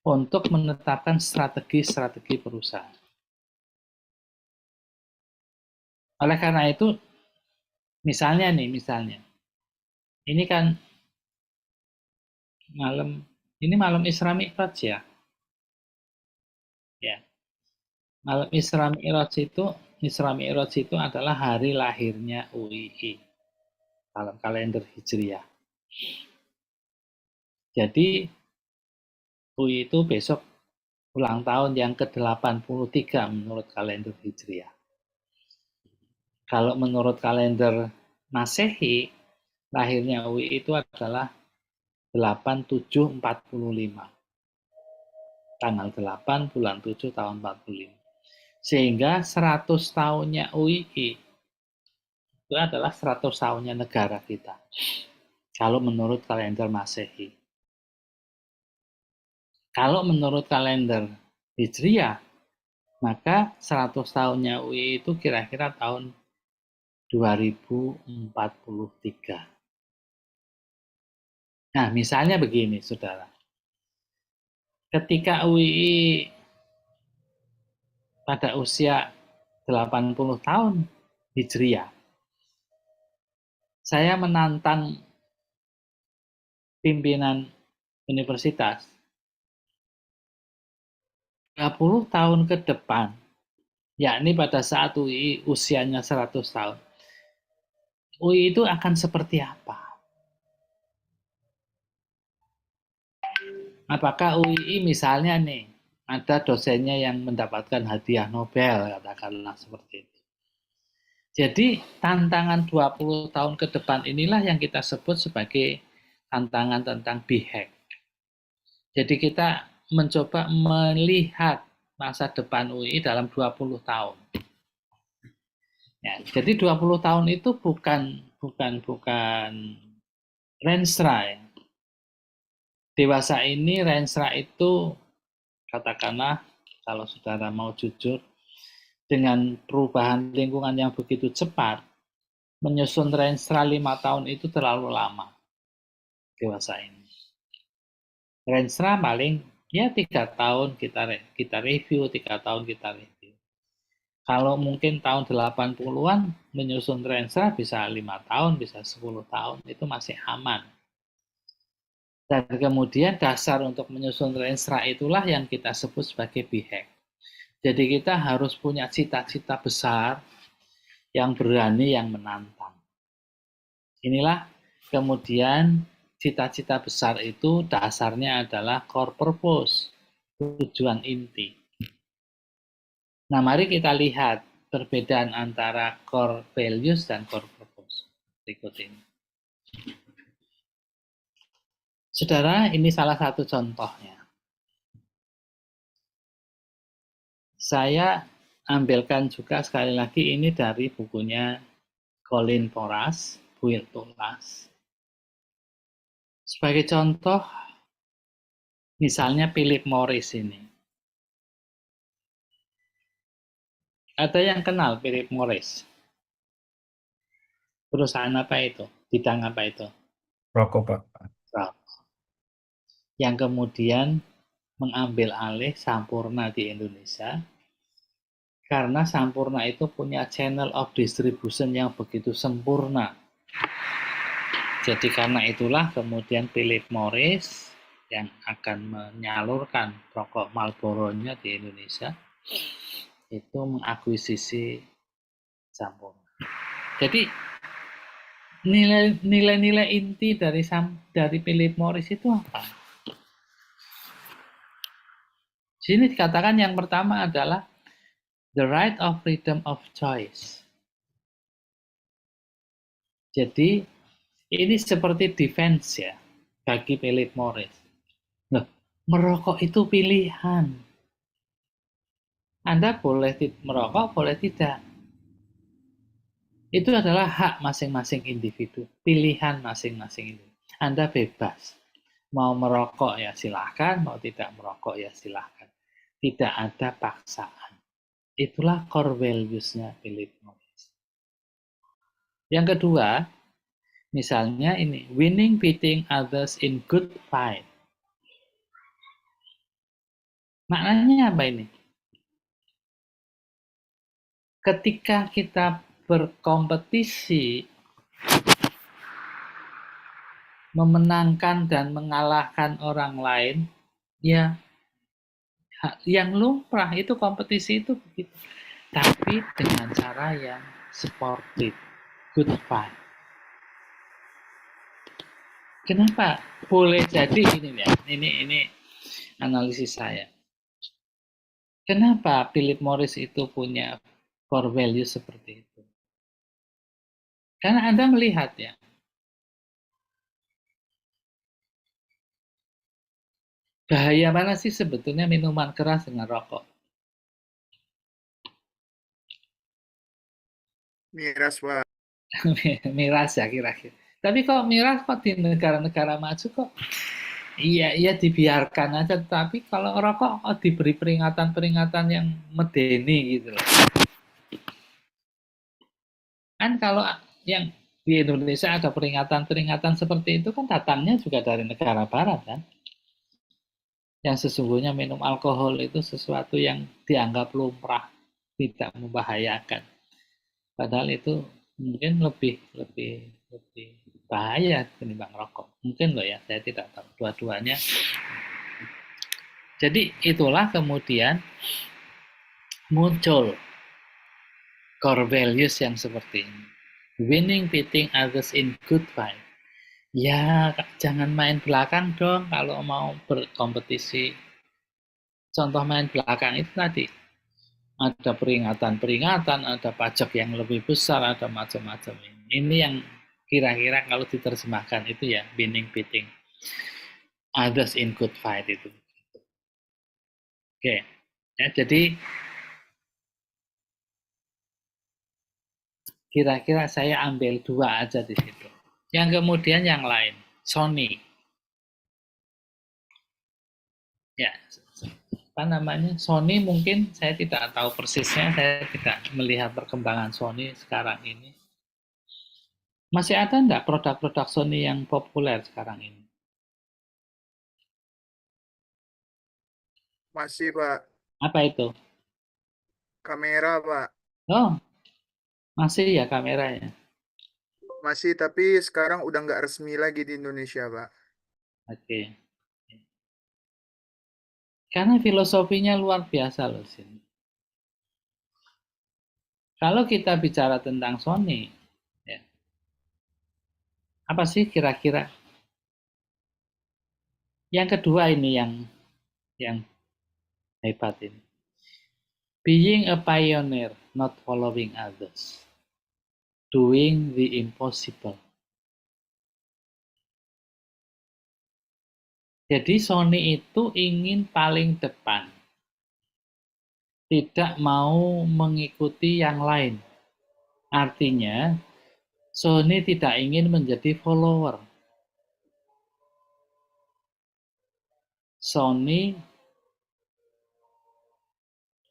Speaker 1: untuk menetapkan strategi-strategi perusahaan. Oleh karena itu, misalnya, ini kan malam Isra Mi'raj ya. Ya. Malam Isra Mi'raj itu adalah hari lahirnya UII dalam kalender Hijriah. Jadi UI itu besok ulang tahun yang ke-83 menurut kalender Hijriah. Kalau menurut kalender Masehi, lahirnya UI itu adalah 8745. Tanggal 8 bulan 7 tahun 45. Sehingga 100 tahunnya UII itu adalah 100 tahunnya negara kita. Kalau menurut kalender Masehi. Kalau menurut kalender Hijriah, maka 100 tahunnya UI itu kira-kira tahun 2043. Nah, misalnya begini, saudara. Ketika UI pada usia 80 tahun Hijriah, saya menantang pimpinan universitas 30 tahun ke depan, yakni pada saat UI usianya 100 tahun. UI itu akan seperti apa? Apakah UI misalnya nih, ada dosennya yang mendapatkan hadiah Nobel, katakanlah seperti itu. Jadi tantangan 20 tahun ke depan inilah yang kita sebut sebagai tantangan tentang BHAG. Jadi kita mencoba melihat masa depan UI dalam 20 tahun. Ya, jadi 20 tahun itu bukan renstra ya. Dewasa ini renstra itu katakanlah kalau saudara mau jujur dengan perubahan lingkungan yang begitu cepat, menyusun renstra 5 tahun itu terlalu lama dewasa ini. Renstra paling ya 3 tahun kita review, 3 tahun kita review. Kalau mungkin tahun 80-an menyusun renstra bisa 5 tahun, bisa 10 tahun, itu masih aman. Dan kemudian dasar untuk menyusun renstra itulah yang kita sebut sebagai BHAG. Jadi kita harus punya cita-cita besar yang berani, yang menantang. Inilah kemudian cita-cita besar itu dasarnya adalah core purpose, tujuan inti. Nah, mari kita lihat perbedaan antara core values dan core purpose. Berikut ini. Saudara, ini salah satu contohnya. Saya ambilkan juga sekali lagi ini dari bukunya Colin Porras, Build to Last. Sebagai contoh, misalnya Philip Morris ini. Ada yang kenal Philip Morris? Perusahaan apa itu? Bidang apa itu?
Speaker 2: Rokok, Pak.
Speaker 1: Yang kemudian mengambil alih Sampurna di Indonesia, karena Sampurna itu punya channel of distribution yang begitu sempurna. Jadi karena itulah kemudian Philip Morris yang akan menyalurkan rokok Marlboro-nya di Indonesia itu mengakuisisi Sampurna. Jadi nilai-nilai inti dari Philip Morris itu apa? Di sini dikatakan yang pertama adalah the right of freedom of choice. Jadi ini seperti defense ya bagi Philip Morris. Loh, merokok itu pilihan. Anda boleh merokok, boleh tidak. Itu adalah hak masing-masing individu, pilihan masing-masing individu. Anda bebas. Mau merokok ya silahkan, mau tidak merokok ya silahkan. Tidak ada paksaan. Itulah core values-nya Philip Morris. Yang kedua, misalnya ini, winning beating others in good fight. Maknanya apa ini? Ketika kita berkompetisi, memenangkan dan mengalahkan orang lain, ya yang lumrah itu kompetisi itu begitu. Tapi dengan cara yang sportif, good fight. Kenapa? Boleh jadi ini ya, ini analisis saya. Kenapa Philip Morris itu punya core value seperti itu? Karena Anda melihat ya, bahaya mana sih sebetulnya minuman keras dengan rokok?
Speaker 2: Miras, Pak.
Speaker 1: Miras ya kira-kira. Tapi kok miras kok di negara-negara maju kok iya dibiarkan aja, tapi kalau rokok diberi peringatan-peringatan yang medeni gitu loh. Kan kalau yang di Indonesia ada peringatan-peringatan seperti itu kan datangnya juga dari negara barat kan. Yang sesungguhnya minum alkohol itu sesuatu yang dianggap lumrah, tidak membahayakan. Padahal itu mungkin lebih lebih lebih bahaya ketimbang rokok. Mungkin loh ya, saya tidak tahu dua-duanya. Jadi itulah kemudian muncul core values yang seperti ini. Winning, beating others in good fight. Ya, jangan main belakang dong kalau mau berkompetisi. Contoh main belakang itu tadi. Ada peringatan-peringatan, ada pajak yang lebih besar, ada macam-macam ini. Ini yang kira-kira kalau diterjemahkan itu ya, winning, beating others in good fight itu. Oke, ya, jadi kira-kira saya ambil dua aja di situ. Yang kemudian yang lain, Sony. Ya, apa namanya? Sony mungkin saya tidak tahu persisnya, saya tidak melihat perkembangan Sony sekarang ini. Masih ada enggak produk-produk Sony yang populer sekarang ini?
Speaker 2: Masih, Pak.
Speaker 1: Apa itu?
Speaker 2: Kamera, Pak.
Speaker 1: Oh, masih ya kameranya.
Speaker 2: Masih, tapi sekarang udah nggak resmi lagi di Indonesia, Pak.
Speaker 1: Oke. Karena filosofinya luar biasa loh, Sin. Kalau kita bicara tentang Sony, ya, apa sih kira-kira? Yang kedua ini yang hebat ini. Being a pioneer, not following others. Doing the impossible. Jadi Sony itu ingin paling depan. Tidak mau mengikuti yang lain. Artinya, Sony tidak ingin menjadi follower. Sony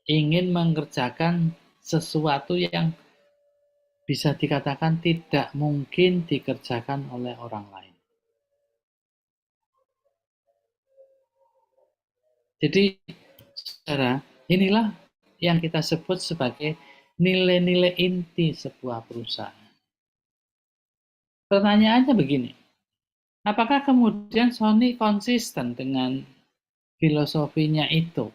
Speaker 1: ingin mengerjakan sesuatu yang bisa dikatakan tidak mungkin dikerjakan oleh orang lain. Jadi, saudara, inilah yang kita sebut sebagai nilai-nilai inti sebuah perusahaan. Pertanyaannya begini, apakah kemudian Sony konsisten dengan filosofinya itu?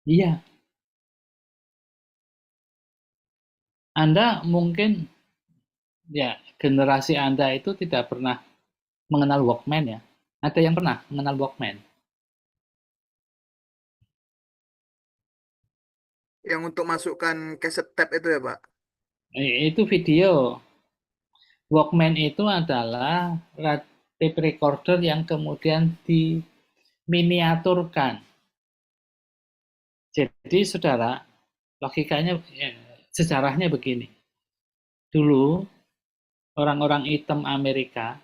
Speaker 1: Iya. Anda mungkin, ya, generasi Anda itu tidak pernah mengenal Walkman ya. Ada yang pernah mengenal Walkman?
Speaker 2: Yang untuk masukkan cassette tape itu ya, Pak?
Speaker 1: Itu video. Walkman itu adalah tape recorder yang kemudian diminiaturkan. Jadi saudara, logikanya, sejarahnya begini. Dulu orang-orang hitam Amerika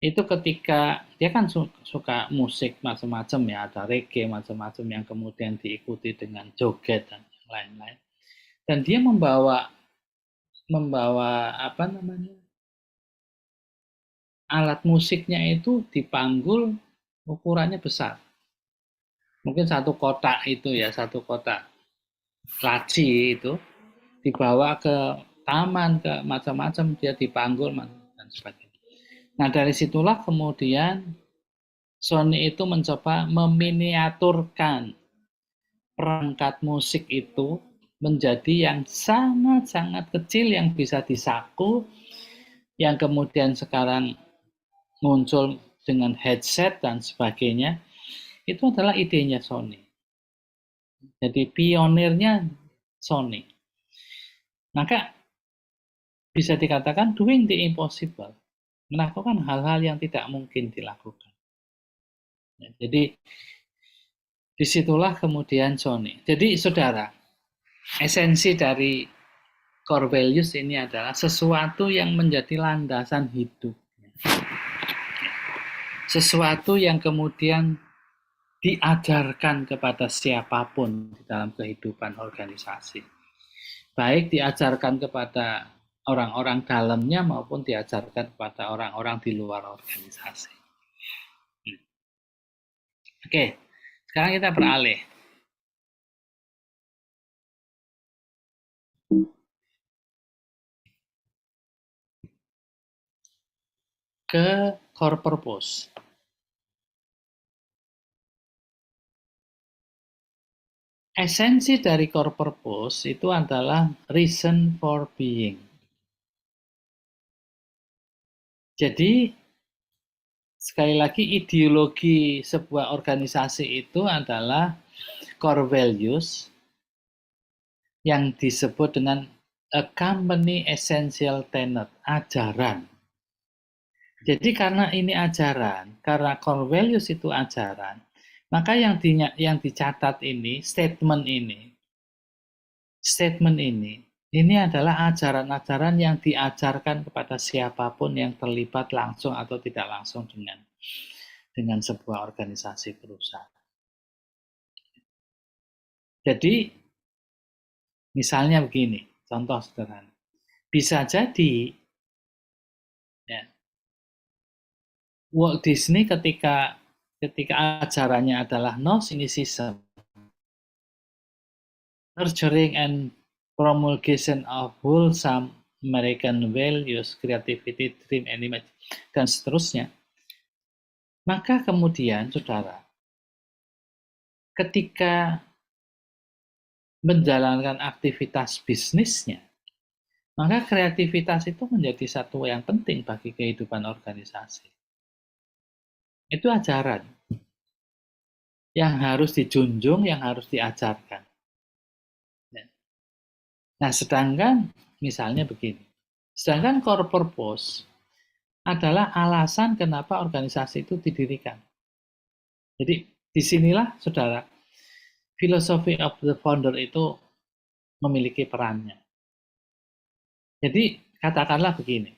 Speaker 1: itu ketika dia kan suka musik macam-macam ya, ada reggae macam-macam yang kemudian diikuti dengan joget dan lain-lain. Dan dia membawa apa namanya, alat musiknya itu dipanggul ukurannya besar. Mungkin satu kotak itu ya, satu kotak laci itu dibawa ke taman, ke macam-macam, dia dipanggul dan sebagainya. Nah dari situlah kemudian Sony itu mencoba meminiaturkan perangkat musik itu menjadi yang sangat-sangat kecil yang bisa disaku, yang kemudian sekarang muncul dengan headset dan sebagainya. Itu adalah idenya Sony. Jadi pionirnya Sony. Maka bisa dikatakan doing the impossible, melakukan hal-hal yang tidak mungkin dilakukan. Ya, jadi disitulah kemudian Sony. Jadi saudara, esensi dari core values ini adalah sesuatu yang menjadi landasan hidup. sesuatu yang kemudian diajarkan kepada siapapun di dalam kehidupan organisasi. Baik diajarkan kepada orang-orang dalamnya maupun diajarkan kepada orang-orang di luar organisasi. Oke, sekarang kita beralih ke core purpose. Esensi dari core purpose itu adalah reason for being. Jadi, sekali lagi ideologi sebuah organisasi itu adalah core values yang disebut dengan a company essential tenet, ajaran. Jadi karena ini ajaran, karena core values itu ajaran, maka yang dicatat ini, statement ini adalah ajaran-ajaran yang diajarkan kepada siapapun yang terlibat langsung atau tidak langsung dengan sebuah organisasi perusahaan. Jadi misalnya begini, contoh sederhana. Bisa jadi ya, Walt Disney ketika ajarannya adalah no cynicism, nurturing and promulgation of wholesome American values, creativity, dream, and image, dan seterusnya. Maka kemudian, saudara, ketika menjalankan aktivitas bisnisnya, maka kreativitas itu menjadi satu yang penting bagi kehidupan organisasi. Itu ajaran yang harus dijunjung, yang harus diajarkan. Nah, sedangkan misalnya begini, sedangkan core purpose adalah alasan kenapa organisasi itu didirikan. Jadi, disinilah, saudara, philosophy of the founder itu memiliki perannya. Jadi, katakanlah begini,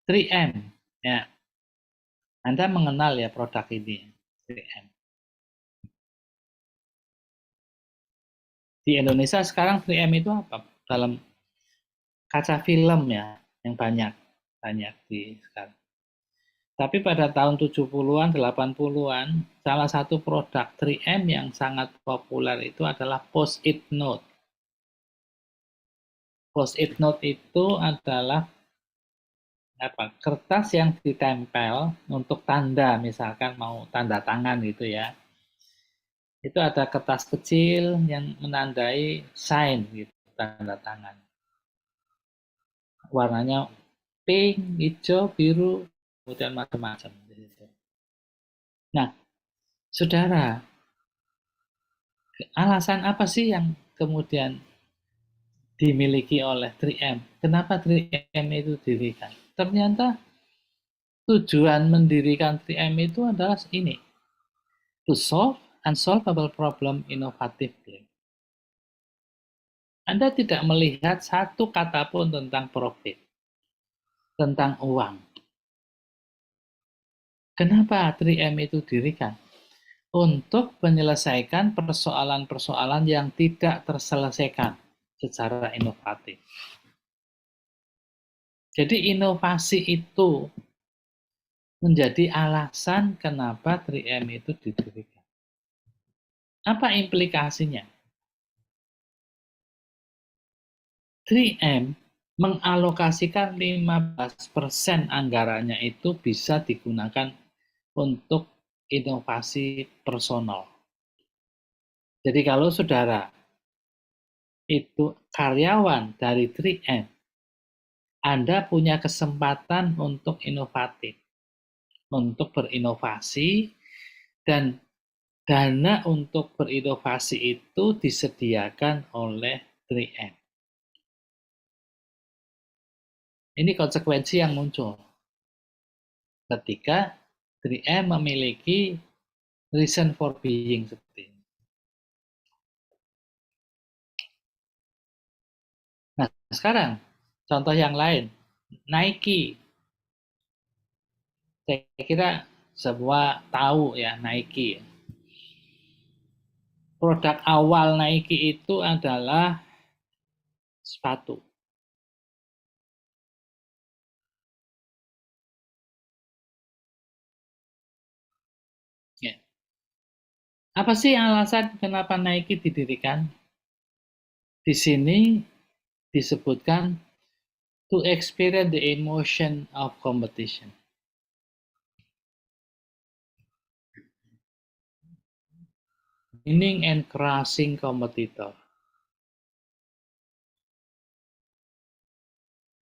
Speaker 1: 3M, ya, Anda mengenal ya produk ini, 3M. Di Indonesia sekarang 3M itu apa? Dalam kaca film ya, yang banyak di sekarang. Tapi pada tahun 70-an, 80-an, salah satu produk 3M yang sangat populer itu adalah Post-it Note. Post-it Note itu adalah kertas yang ditempel untuk tanda, misalkan mau tanda tangan gitu ya. Itu ada kertas kecil yang menandai sign gitu, tanda tangan. Warnanya pink, hijau, biru, kemudian macam-macam. Nah, saudara, alasan apa sih yang kemudian dimiliki oleh 3M? Kenapa 3M itu didirikan? Ternyata tujuan mendirikan 3M itu adalah ini, to solve unsolvable problem innovatively. Anda tidak melihat satu kata pun tentang profit, tentang uang. Kenapa 3M itu didirikan? Untuk menyelesaikan persoalan-persoalan yang tidak terselesaikan secara inovatif. Jadi inovasi itu menjadi alasan kenapa 3M itu didirikan. Apa implikasinya? 3M mengalokasikan 15% anggarannya itu bisa digunakan untuk inovasi personal. Jadi kalau saudara itu karyawan dari 3M, Anda punya kesempatan untuk inovatif, untuk berinovasi, dan dana untuk berinovasi itu disediakan oleh 3M. Ini konsekuensi yang muncul ketika 3M memiliki reason for being seperti ini. Nah, sekarang contoh yang lain, Nike. Saya kira semua tahu ya Nike. Produk awal Nike itu adalah sepatu. Ya. Apa sih alasan kenapa Nike didirikan? Di sini disebutkan to experience the emotion of competition. Winning and crushing competitor.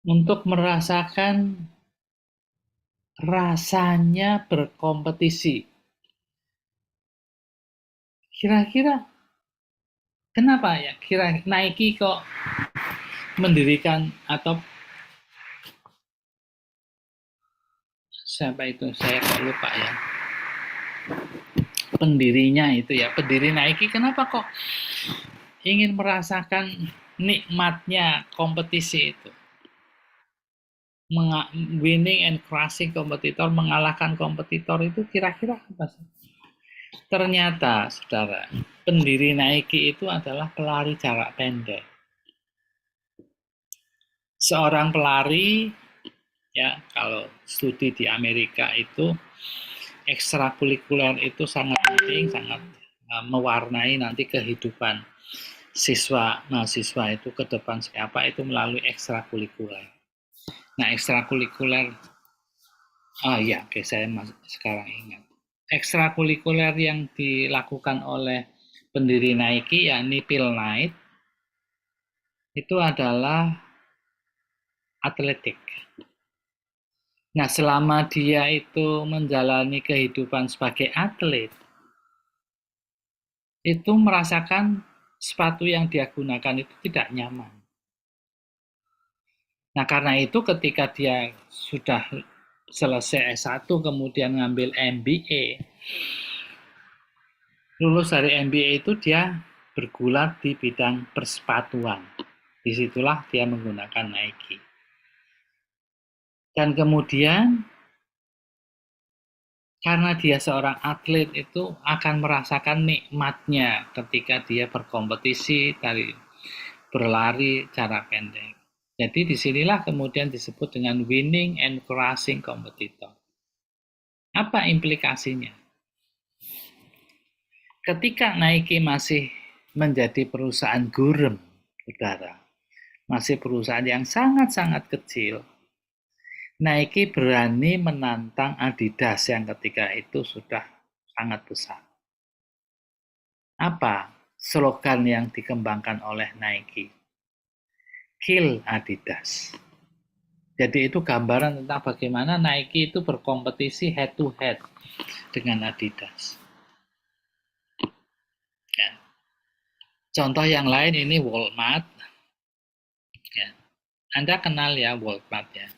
Speaker 1: Untuk merasakan rasanya berkompetisi. Kira-kira kenapa ya? Kira Nike kok mendirikan atau siapa itu? Saya kok lupa ya. Pendirinya itu ya, pendiri Nike kenapa kok ingin merasakan nikmatnya kompetisi itu? Winning and crushing kompetitor, mengalahkan kompetitor itu kira-kira apa sih? Ternyata, saudara, pendiri Nike itu adalah pelari jarak pendek. Seorang pelari, ya kalau studi di Amerika itu ekstrakurikuler itu sangat penting, sangat mewarnai nanti kehidupan siswa mahasiswa itu ke depan siapa itu melalui ekstrakurikuler. Nah, ekstrakurikuler, ya, oke, saya sekarang ingat. Ekstrakurikuler yang dilakukan oleh pendiri Nike, yakni Phil Knight, itu adalah atletik. Nah, selama dia itu menjalani kehidupan sebagai atlet, itu merasakan sepatu yang dia gunakan itu tidak nyaman. Nah, karena itu ketika dia sudah selesai S1 kemudian ngambil MBA, lulus dari MBA itu dia bergulat di bidang persepatuan. Disitulah dia menggunakan Nike. Dan kemudian karena dia seorang atlet itu akan merasakan nikmatnya ketika dia berkompetisi dari berlari jarak pendek. Jadi disinilah kemudian disebut dengan winning and crushing competitor. Apa implikasinya? Ketika Nike masih menjadi perusahaan gurem, saudara, masih perusahaan yang sangat-sangat kecil, Nike berani menantang Adidas yang ketika itu sudah sangat besar. Apa slogan yang dikembangkan oleh Nike? Kill Adidas. Jadi itu gambaran tentang bagaimana Nike itu berkompetisi head to head dengan Adidas. Ya. Contoh yang lain ini Walmart. Ya. Anda kenal ya Walmart ya.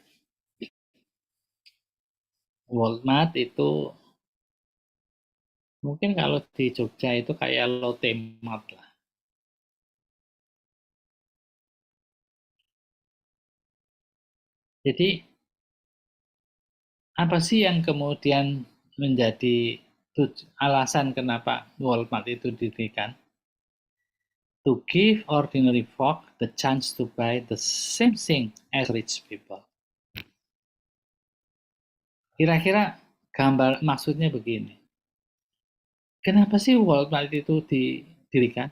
Speaker 1: Walmart itu mungkin kalau di Jogja itu kayak Lotte Mart lah. Jadi apa sih yang kemudian menjadi alasan kenapa Walmart itu didirikan? To give ordinary folk the chance to buy the same thing as rich people. Kira-kira gambar maksudnya begini. Kenapa sih Walmart itu didirikan?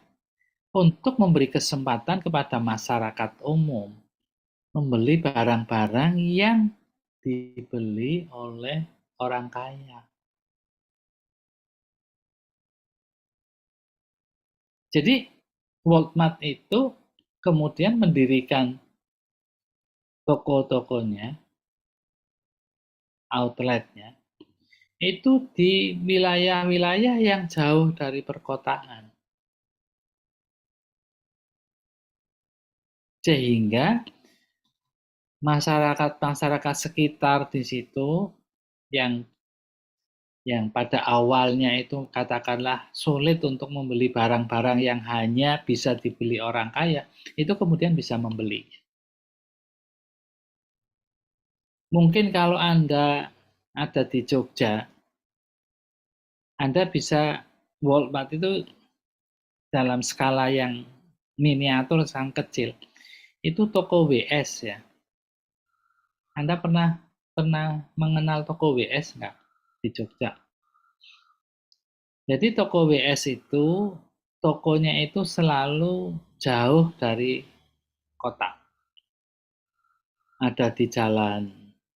Speaker 1: Untuk memberi kesempatan kepada masyarakat umum membeli barang-barang yang dibeli oleh orang kaya. Jadi Walmart itu kemudian mendirikan toko-tokonya, outletnya, itu di wilayah-wilayah yang jauh dari perkotaan. Sehingga masyarakat sekitar di situ yang pada awalnya itu katakanlah sulit untuk membeli barang-barang yang hanya bisa dibeli orang kaya, itu kemudian bisa membeli. Mungkin kalau Anda ada di Jogja, Anda bisa Walmart itu dalam skala yang miniatur sangat kecil. Itu toko WS ya. Anda pernah mengenal toko WS nggak di Jogja? Jadi toko WS itu tokonya itu selalu jauh dari kota. Ada di jalan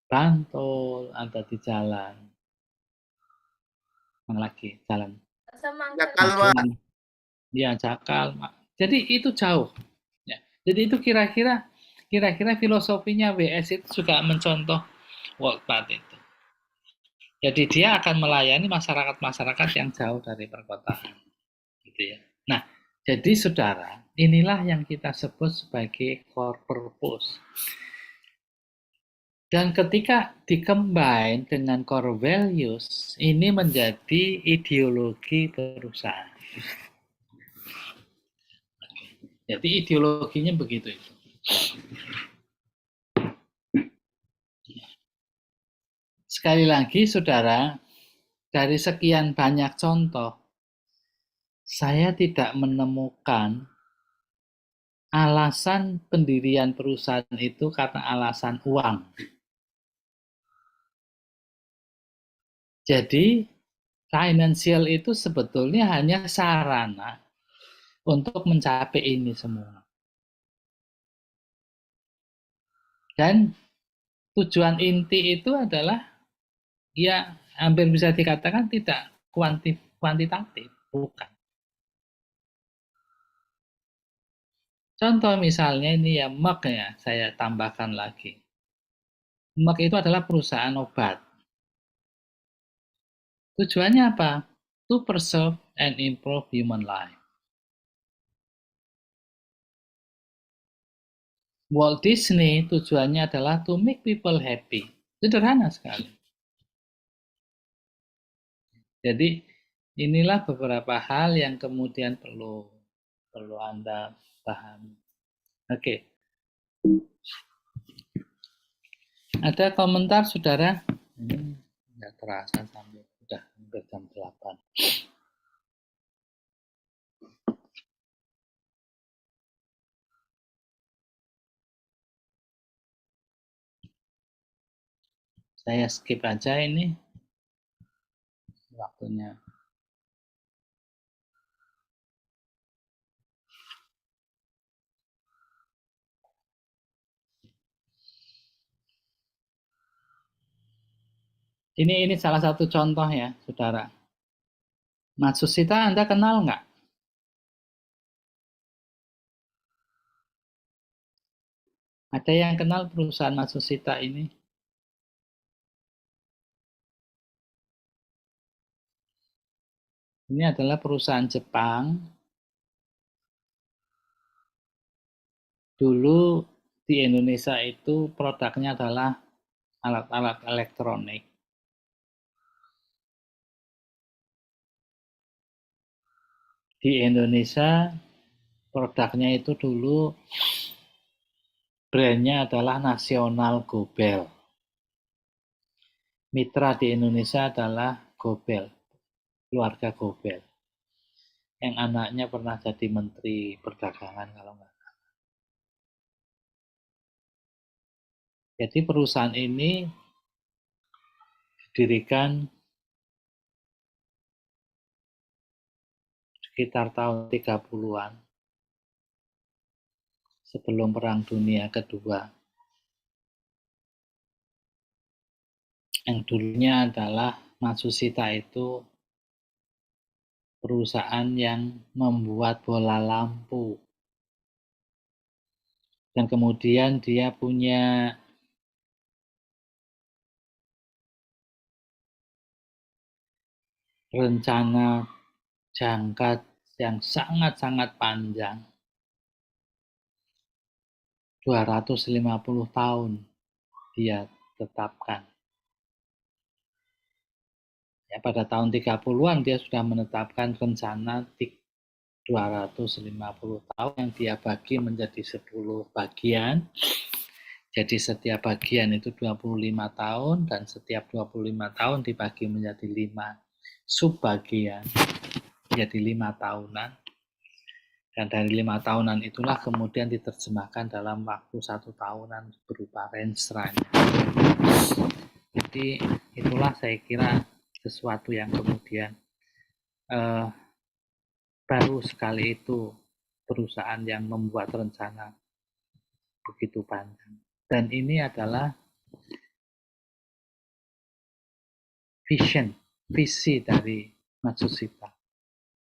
Speaker 1: Bantul, ada di jalan yang lagi jalan
Speaker 2: Jakal, Pak.
Speaker 1: Magelang, ya Jakal. Jadi itu jauh. Ya. Jadi itu kira-kira filosofinya WS itu juga mencontoh Walmart itu. Jadi dia akan melayani masyarakat-masyarakat yang jauh dari perkotaan, gitu ya. Nah, jadi saudara, inilah yang kita sebut sebagai core purpose. Dan ketika dikombine dengan core values, ini menjadi ideologi perusahaan. Jadi ideologinya begitu itu. Sekali lagi, saudara, dari sekian banyak contoh, saya tidak menemukan alasan pendirian perusahaan itu karena alasan uang. Jadi, financial itu sebetulnya hanya sarana untuk mencapai ini semua. Dan tujuan inti itu adalah, ya hampir bisa dikatakan tidak kuantitatif, bukan. Contoh misalnya ini ya Merck ya, saya tambahkan lagi. Merck itu adalah perusahaan obat. Tujuannya apa? To preserve and improve human life. Walt Disney tujuannya adalah to make people happy. Sederhana sekali. Jadi inilah beberapa hal yang kemudian perlu Anda pahami. Oke. Ada komentar saudara? Ini nggak terasa sampai udah hampir jam 8. Saya skip aja ini waktunya. Ini salah satu contoh ya, saudara. Matsushita Anda kenal nggak? Ada yang kenal perusahaan Matsushita ini? Ini adalah perusahaan Jepang. Dulu di Indonesia itu produknya adalah alat-alat elektronik. Di Indonesia produknya itu dulu brandnya adalah Nasional Gobel. Mitra di Indonesia adalah Gobel, keluarga Gobel. Yang anaknya pernah jadi Menteri Perdagangan kalau nggak salah. Jadi perusahaan ini didirikan sekitar tahun 30-an sebelum Perang Dunia Kedua. Yang dulunya adalah Matsushita itu perusahaan yang membuat bola lampu. Dan kemudian dia punya rencana jangka yang sangat-sangat panjang. 250 tahun dia tetapkan. Ya, pada tahun 30-an dia sudah menetapkan rencana 250 tahun yang dia bagi menjadi 10 bagian. Jadi setiap bagian itu 25 tahun dan setiap 25 tahun dibagi menjadi 5 subbagian menjadi 5 tahunan, dan dari 5 tahunan itulah kemudian diterjemahkan dalam waktu 1 tahunan berupa renstra-nya. Jadi itulah saya kira sesuatu yang kemudian baru sekali itu perusahaan yang membuat rencana begitu panjang. Dan ini adalah visi dari Matsushita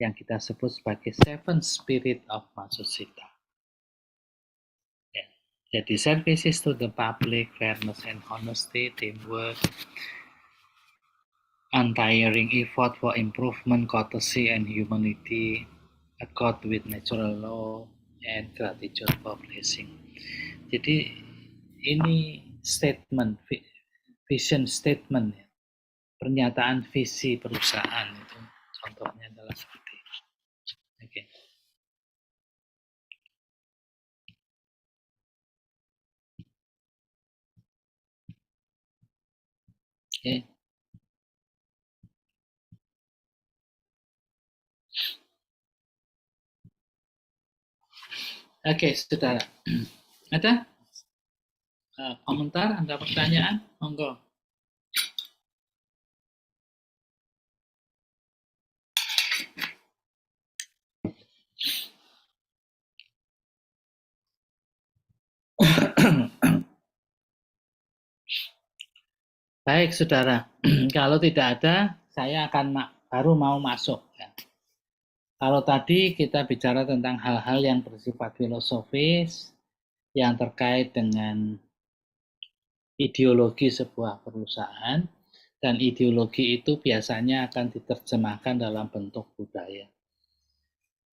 Speaker 1: yang kita sebut sebagai Seven Spirit of Matsushita. Ya. Jadi services to the public, fairness and honesty, teamwork, untiring effort for improvement, courtesy and humanity, accord with natural law, and gratitude for blessing. Jadi ini statement, vision statement, ya. Pernyataan visi perusahaan itu contohnya adalah seperti itu. Oke. Oke. Oke, saudara. Ada komentar, ada pertanyaan? Monggo. Baik, saudara. Kalau tidak ada, saya akan baru mau masuk. Ya. Kalau tadi kita bicara tentang hal-hal yang bersifat filosofis, yang terkait dengan ideologi sebuah perusahaan, dan ideologi itu biasanya akan diterjemahkan dalam bentuk budaya.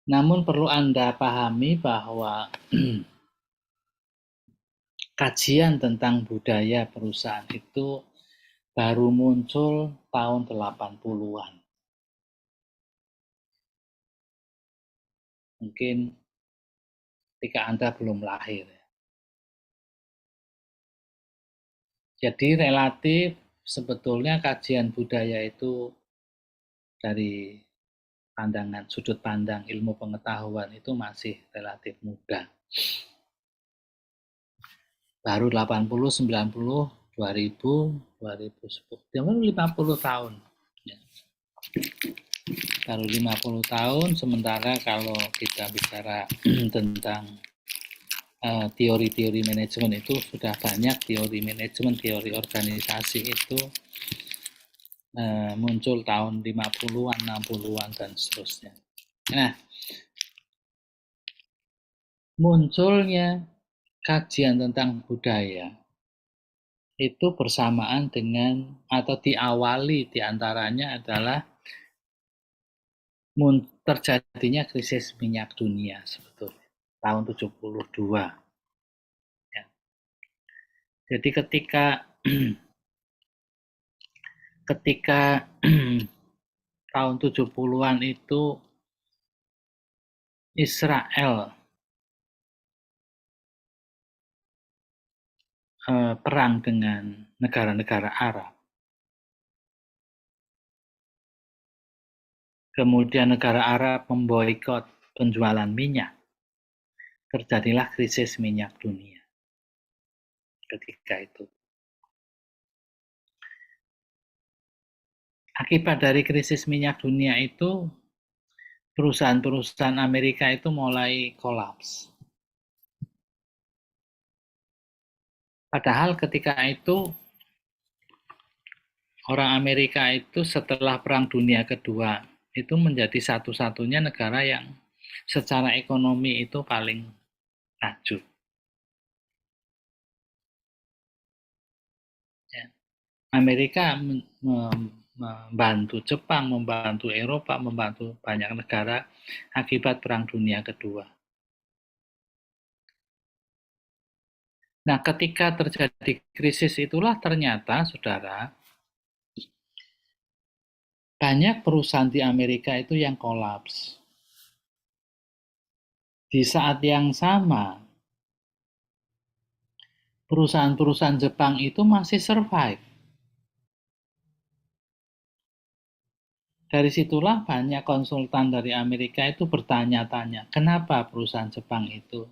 Speaker 1: Namun perlu Anda pahami bahwa kajian tentang budaya perusahaan itu baru muncul tahun 80-an. Mungkin ketika Anda belum lahir. Jadi relatif sebetulnya kajian budaya itu dari pandangan sudut pandang ilmu pengetahuan itu masih relatif muda. Baru 80, 90, 2000, 2010, 50 tahun. Ya. Baru 50 tahun, sementara kalau kita bicara tentang teori-teori manajemen itu sudah banyak teori manajemen, teori organisasi itu muncul tahun 50-an, 60-an, dan seterusnya. Nah, munculnya kajian tentang budaya itu bersamaan dengan atau diawali diantaranya adalah terjadinya krisis minyak dunia sebetulnya tahun 72. Ya. Jadi ketika tahun 70-an itu Israel perang dengan negara-negara Arab. Kemudian negara Arab memboikot penjualan minyak. Terjadilah krisis minyak dunia ketika itu. Akibat dari krisis minyak dunia itu, perusahaan-perusahaan Amerika itu mulai kolaps. Padahal ketika itu orang Amerika itu setelah Perang Dunia Kedua itu menjadi satu-satunya negara yang secara ekonomi itu paling maju. Ya. Amerika membantu Jepang, membantu Eropa, membantu banyak negara akibat Perang Dunia Kedua. Nah, ketika terjadi krisis itulah ternyata, saudara, banyak perusahaan di Amerika itu yang kolaps. Di saat yang sama, perusahaan-perusahaan Jepang itu masih survive. Dari situlah banyak konsultan dari Amerika itu bertanya-tanya, kenapa perusahaan Jepang itu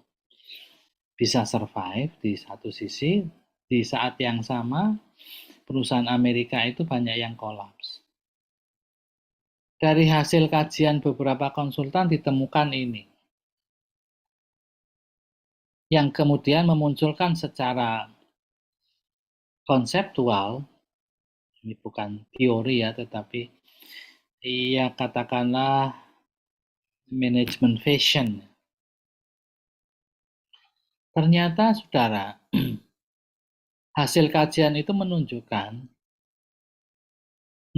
Speaker 1: bisa survive di satu sisi, di saat yang sama perusahaan Amerika itu banyak yang kolaps. Dari hasil kajian beberapa konsultan ditemukan ini, yang kemudian memunculkan secara konseptual, ini bukan teori ya, tetapi ya katakanlah manajemen fashion. Ternyata saudara, hasil kajian itu menunjukkan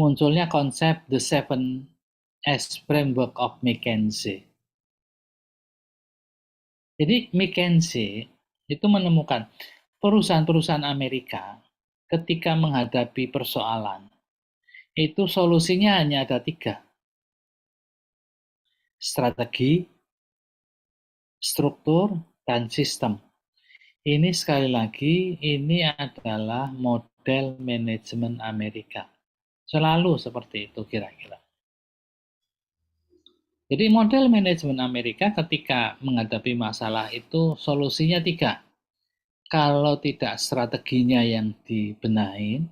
Speaker 1: munculnya konsep The 7S Framework of McKinsey. Jadi McKinsey itu menemukan perusahaan-perusahaan Amerika ketika menghadapi persoalan, itu solusinya hanya ada 3. Strategi, struktur, dan sistem. Ini sekali lagi, ini adalah model manajemen Amerika. Selalu seperti itu kira-kira. Jadi model manajemen Amerika ketika menghadapi masalah itu solusinya 3. Kalau tidak strateginya yang dibenahin,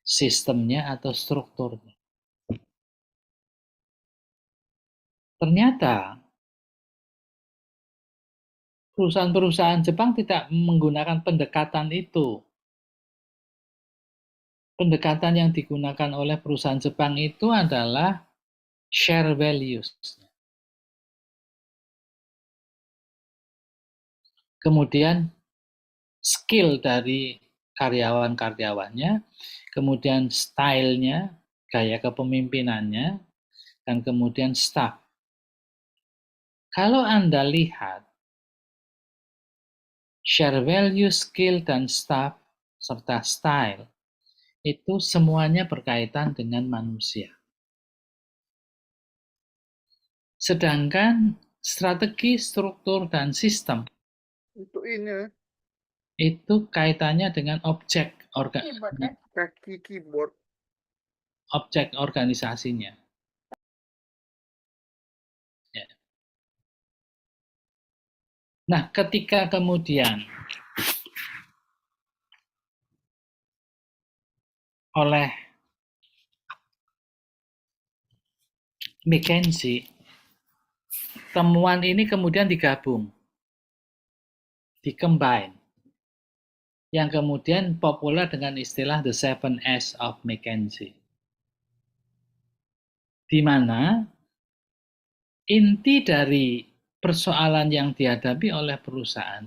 Speaker 1: sistemnya atau strukturnya. Ternyata perusahaan-perusahaan Jepang tidak menggunakan pendekatan itu. Pendekatan yang digunakan oleh perusahaan Jepang itu adalah share values. Kemudian skill dari karyawan-karyawannya, kemudian stylenya, gaya kepemimpinannya, dan kemudian staff. Kalau Anda lihat, share value, skill, dan staff, serta style, itu semuanya berkaitan dengan manusia. Sedangkan strategi, struktur, dan sistem itu kaitannya dengan objek objek organisasinya. Ya. Nah, ketika kemudian oleh McKinsey, temuan ini kemudian digabung, di-combine, yang kemudian populer dengan istilah The 7S of McKinsey. Di mana inti dari persoalan yang dihadapi oleh perusahaan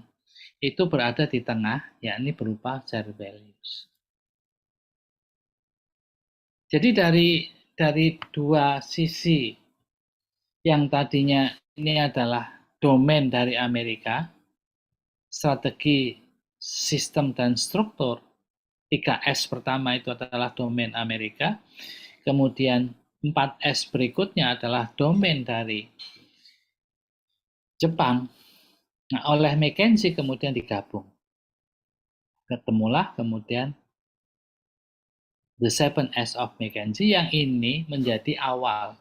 Speaker 1: itu berada di tengah, yakni berupa share values. Jadi dari dua sisi yang tadinya ini adalah domain dari Amerika, strategi, sistem, dan struktur, 3S pertama itu adalah domain Amerika, kemudian 4S berikutnya adalah domain dari Jepang. Nah, oleh McKinsey kemudian digabung. Ketemulah kemudian The 7S of McKinsey yang ini menjadi awal.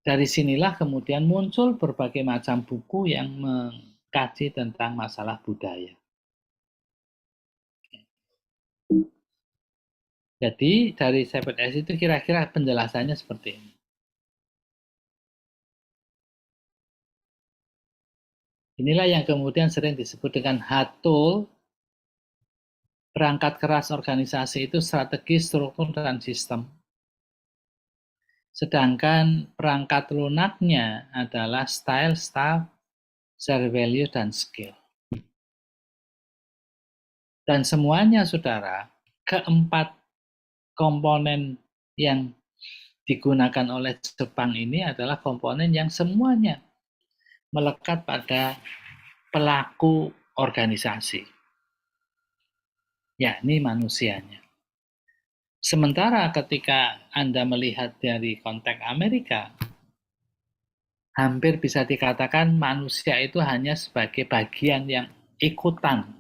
Speaker 1: Dari sinilah kemudian muncul berbagai macam buku yang mengkaji tentang masalah budaya. Jadi dari 7S itu kira-kira penjelasannya seperti ini. Inilah yang kemudian sering disebut dengan HATUL, perangkat keras organisasi itu strategi, struktur, dan sistem. Sedangkan perangkat lunaknya adalah style, staff, share value, dan skill. Dan semuanya, saudara, keempat komponen yang digunakan oleh Jepang ini adalah komponen yang semuanya melekat pada pelaku organisasi, yakni manusianya. Sementara ketika Anda melihat dari konteks Amerika, hampir bisa dikatakan manusia itu hanya sebagai bagian yang ikutan,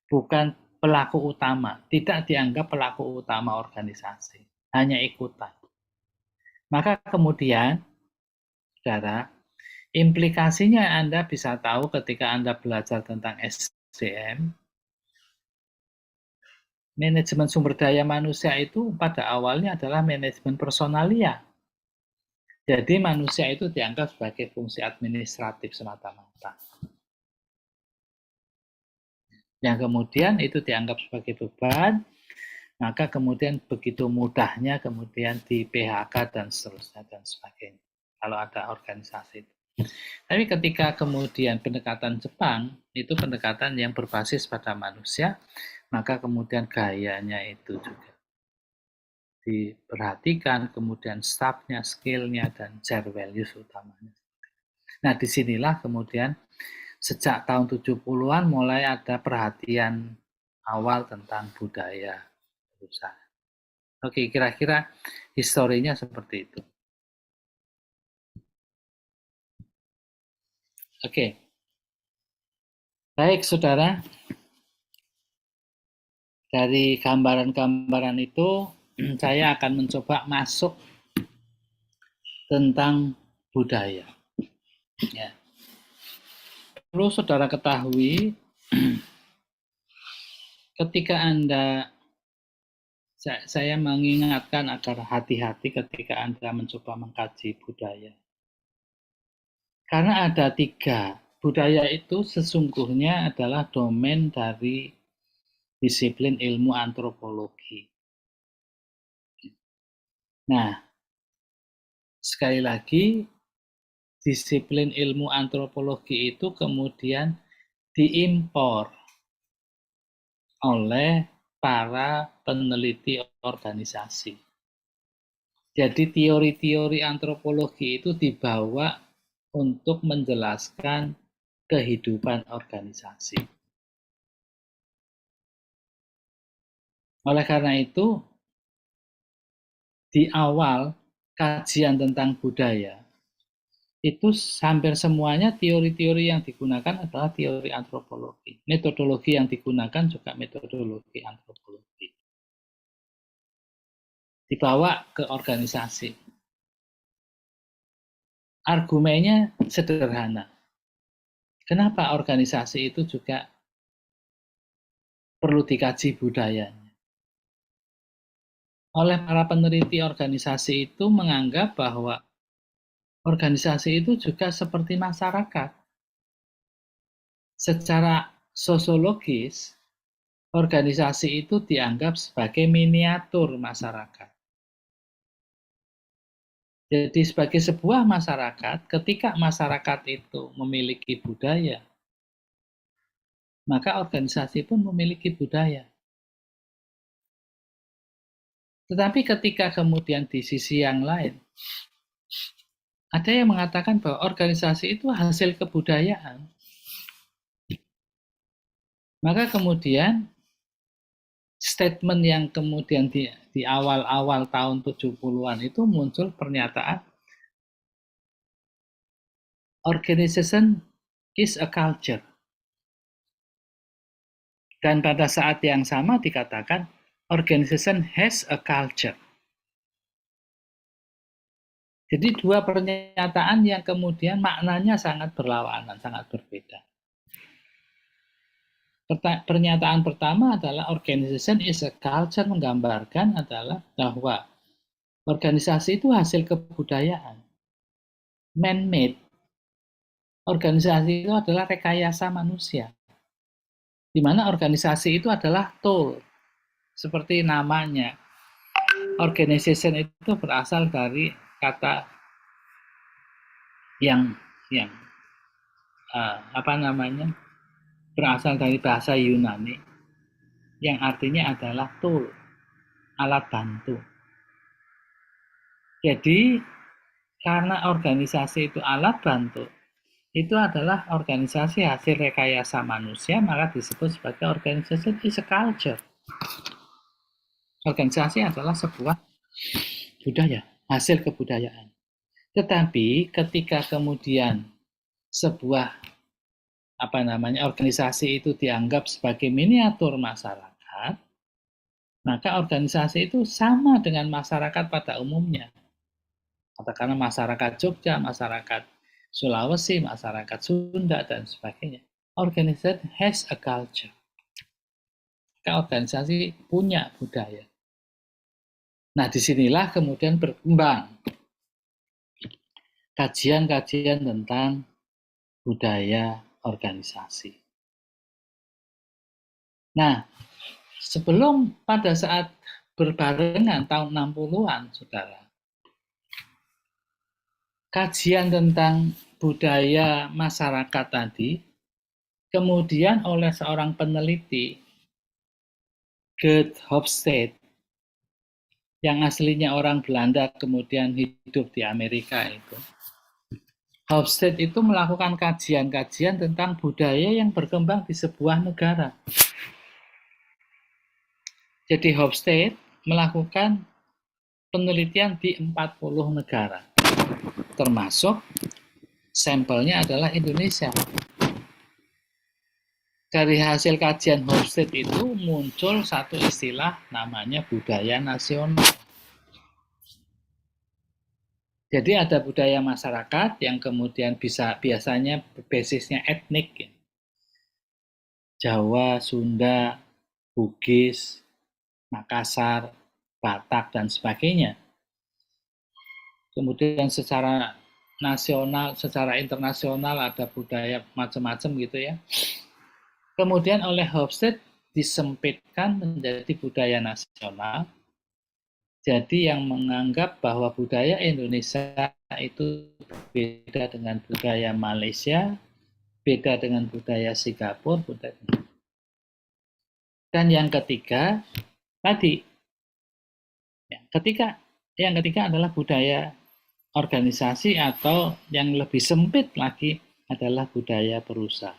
Speaker 1: bukan pelaku utama, tidak dianggap pelaku utama organisasi, hanya ikutan. Maka kemudian, saudara, implikasinya Anda bisa tahu ketika Anda belajar tentang SDM, manajemen sumber daya manusia itu pada awalnya adalah manajemen personalia. Jadi manusia itu dianggap sebagai fungsi administratif semata-mata. Yang kemudian itu dianggap sebagai beban, maka kemudian begitu mudahnya kemudian di PHK dan seterusnya dan sebagainya. Kalau ada organisasi itu. Tapi ketika kemudian pendekatan Jepang, itu pendekatan yang berbasis pada manusia, maka kemudian gayanya itu juga diperhatikan, kemudian staffnya, skillnya, dan share values utamanya. Nah, disinilah kemudian sejak tahun 70-an mulai ada perhatian awal tentang budaya perusahaan. Oke, kira-kira historinya seperti itu. Oke. Baik, saudara. Dari gambaran-gambaran itu, saya akan mencoba masuk tentang budaya. Ya. Perlu saudara ketahui, ketika Anda, saya mengingatkan agar hati-hati ketika Anda mencoba mengkaji budaya. Karena ada 3. Budaya itu sesungguhnya adalah domain dari disiplin ilmu antropologi. Nah, sekali lagi, disiplin ilmu antropologi itu kemudian diimpor oleh para peneliti organisasi. Jadi teori-teori antropologi itu dibawa untuk menjelaskan kehidupan organisasi. Oleh karena itu, di awal kajian tentang budaya, itu hampir semuanya teori-teori yang digunakan adalah teori antropologi. Metodologi yang digunakan juga metodologi antropologi. Dibawa ke organisasi. Argumennya sederhana. Kenapa organisasi itu juga perlu dikaji budayanya? Oleh para peneliti organisasi itu menganggap bahwa organisasi itu juga seperti masyarakat. Secara sosiologis, organisasi itu dianggap sebagai miniatur masyarakat. Jadi sebagai sebuah masyarakat, ketika masyarakat itu memiliki budaya, maka organisasi pun memiliki budaya. Tetapi ketika kemudian di sisi yang lain, ada yang mengatakan bahwa organisasi itu hasil kebudayaan. Maka kemudian statement yang kemudian di awal-awal tahun 70-an itu muncul pernyataan organization is a culture. Dan pada saat yang sama dikatakan organization has a culture. Jadi 2 pernyataan yang kemudian maknanya sangat berlawanan, sangat berbeda. Pernyataan pertama adalah organization is a culture, menggambarkan adalah bahwa organisasi itu hasil kebudayaan. Man-made. Organisasi itu adalah rekayasa manusia. Di mana organisasi itu adalah tool. Seperti namanya. Organization itu berasal dari kata yang berasal dari bahasa Yunani yang artinya adalah tool, alat bantu. Jadi karena organisasi itu alat bantu, itu adalah organisasi hasil rekayasa manusia, maka disebut sebagai organization is a culture. Organisasi adalah sebuah budaya, hasil kebudayaan. Tetapi ketika kemudian sebuah organisasi itu dianggap sebagai miniatur masyarakat, maka organisasi itu sama dengan masyarakat pada umumnya. Katakanlah masyarakat Jogja, masyarakat Sulawesi, masyarakat Sunda, dan sebagainya. Organization has a culture. Organisasi punya budaya. Nah, disinilah kemudian berkembang kajian-kajian tentang budaya organisasi. Nah, sebelum pada saat berbarengan tahun 60-an, saudara, kajian tentang budaya masyarakat tadi kemudian oleh seorang peneliti, Gert Hofstede, yang aslinya orang Belanda kemudian hidup di Amerika itu. Hofstede itu melakukan kajian-kajian tentang budaya yang berkembang di sebuah negara. Jadi Hofstede melakukan penelitian di 40 negara, termasuk sampelnya adalah Indonesia. Dari hasil kajian Hofstede itu muncul satu istilah namanya budaya nasional. Jadi ada budaya masyarakat yang kemudian biasanya basisnya etnik, Jawa, Sunda, Bugis, Makassar, Batak, dan sebagainya. Kemudian secara nasional, secara internasional ada budaya macam-macam gitu ya. Kemudian oleh Hofstede disempitkan menjadi budaya nasional. Jadi yang menganggap bahwa budaya Indonesia itu beda dengan budaya Malaysia, beda dengan budaya Singapura, dan yang ketiga tadi, yang ketiga adalah budaya organisasi atau yang lebih sempit lagi adalah budaya perusahaan.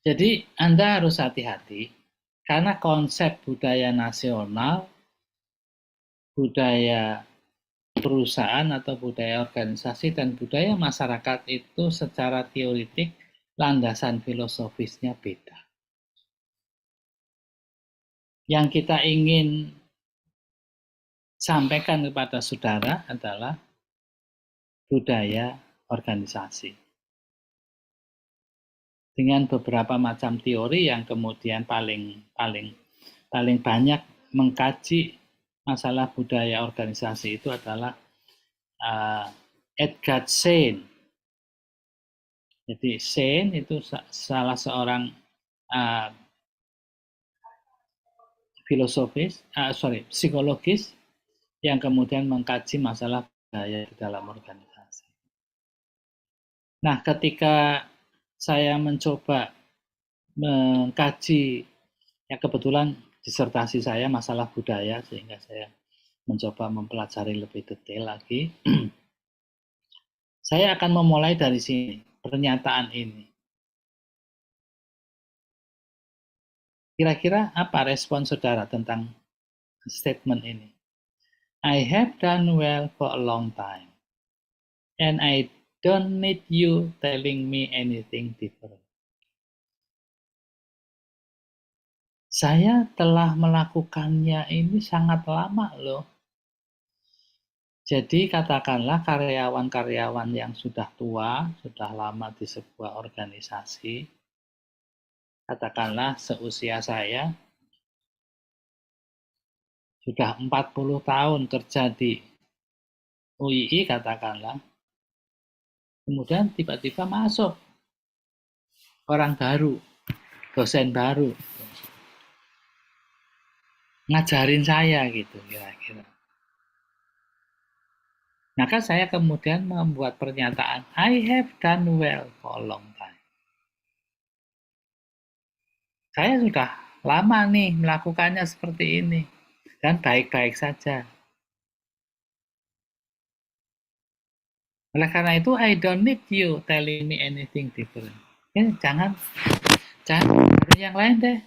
Speaker 1: Jadi Anda harus hati-hati karena konsep budaya nasional, budaya perusahaan atau budaya organisasi dan budaya masyarakat itu secara teoritik landasan filosofisnya beda. Yang kita ingin sampaikan kepada saudara adalah budaya organisasi. Dengan beberapa macam teori yang kemudian paling banyak mengkaji masalah budaya organisasi itu adalah Edgar Schein. Jadi Schein itu salah seorang psikologis yang kemudian mengkaji masalah budaya di dalam organisasi. Nah, ketika saya mencoba mengkaji, ya kebetulan disertasi saya masalah budaya, sehingga saya mencoba mempelajari lebih detail lagi. Saya akan memulai dari sini, pernyataan ini. Kira-kira apa respon saudara tentang statement ini? I have done well for a long time, and I don't need you telling me anything different. Saya telah melakukannya ini sangat lama loh. Jadi katakanlah karyawan-karyawan yang sudah tua, sudah lama di sebuah organisasi, katakanlah seusia saya, sudah 40 tahun kerja di UII katakanlah, kemudian tiba-tiba masuk orang baru, dosen baru, ngajarin saya gitu kira-kira. Maka saya kemudian membuat pernyataan, I have done well for a long time. Saya sudah lama nih melakukannya seperti ini, dan baik-baik saja. Oleh karena itu, I don't need you telling me anything different. Ya, jangan yang lain deh.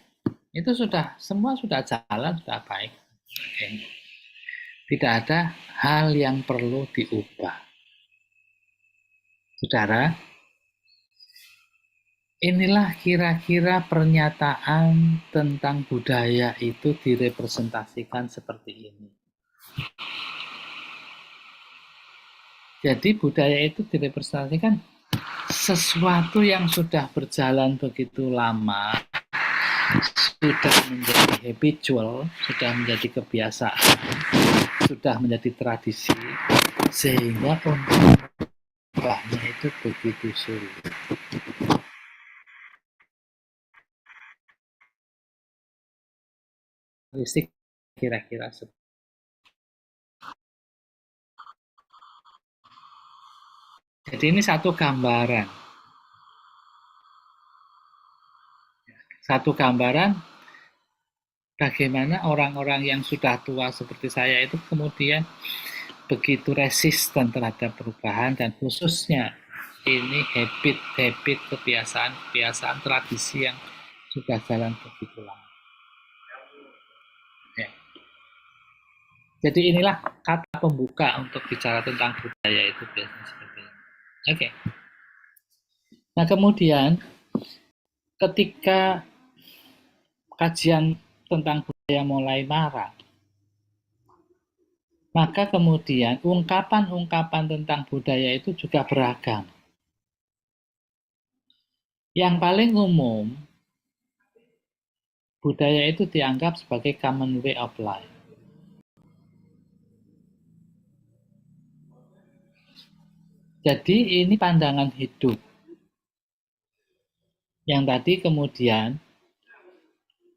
Speaker 1: Itu semua sudah jalan, sudah baik. Okay. Tidak ada hal yang perlu diubah. Saudara, inilah kira-kira pernyataan tentang budaya itu direpresentasikan seperti ini. Jadi budaya itu direpresentasikan sesuatu yang sudah berjalan begitu lama, sudah menjadi habitual, sudah menjadi kebiasaan, sudah menjadi tradisi, sehingga untuk mengubahnya itu begitu sulit. Karakteristik kira-kira seperti. Jadi ini satu gambaran. Satu gambaran bagaimana orang-orang yang sudah tua seperti saya itu kemudian begitu resisten terhadap perubahan, dan khususnya ini habit-habit, kebiasaan-kebiasaan, tradisi yang sudah jalan begitu lama. Ya. Jadi inilah kata pembuka untuk bicara tentang budaya itu biasanya seperti ini. Oke. Nah kemudian ketika kajian tentang budaya mulai marak, maka kemudian ungkapan-ungkapan tentang budaya itu juga beragam. Yang paling umum, budaya itu dianggap sebagai common way of life. Jadi ini pandangan hidup yang tadi kemudian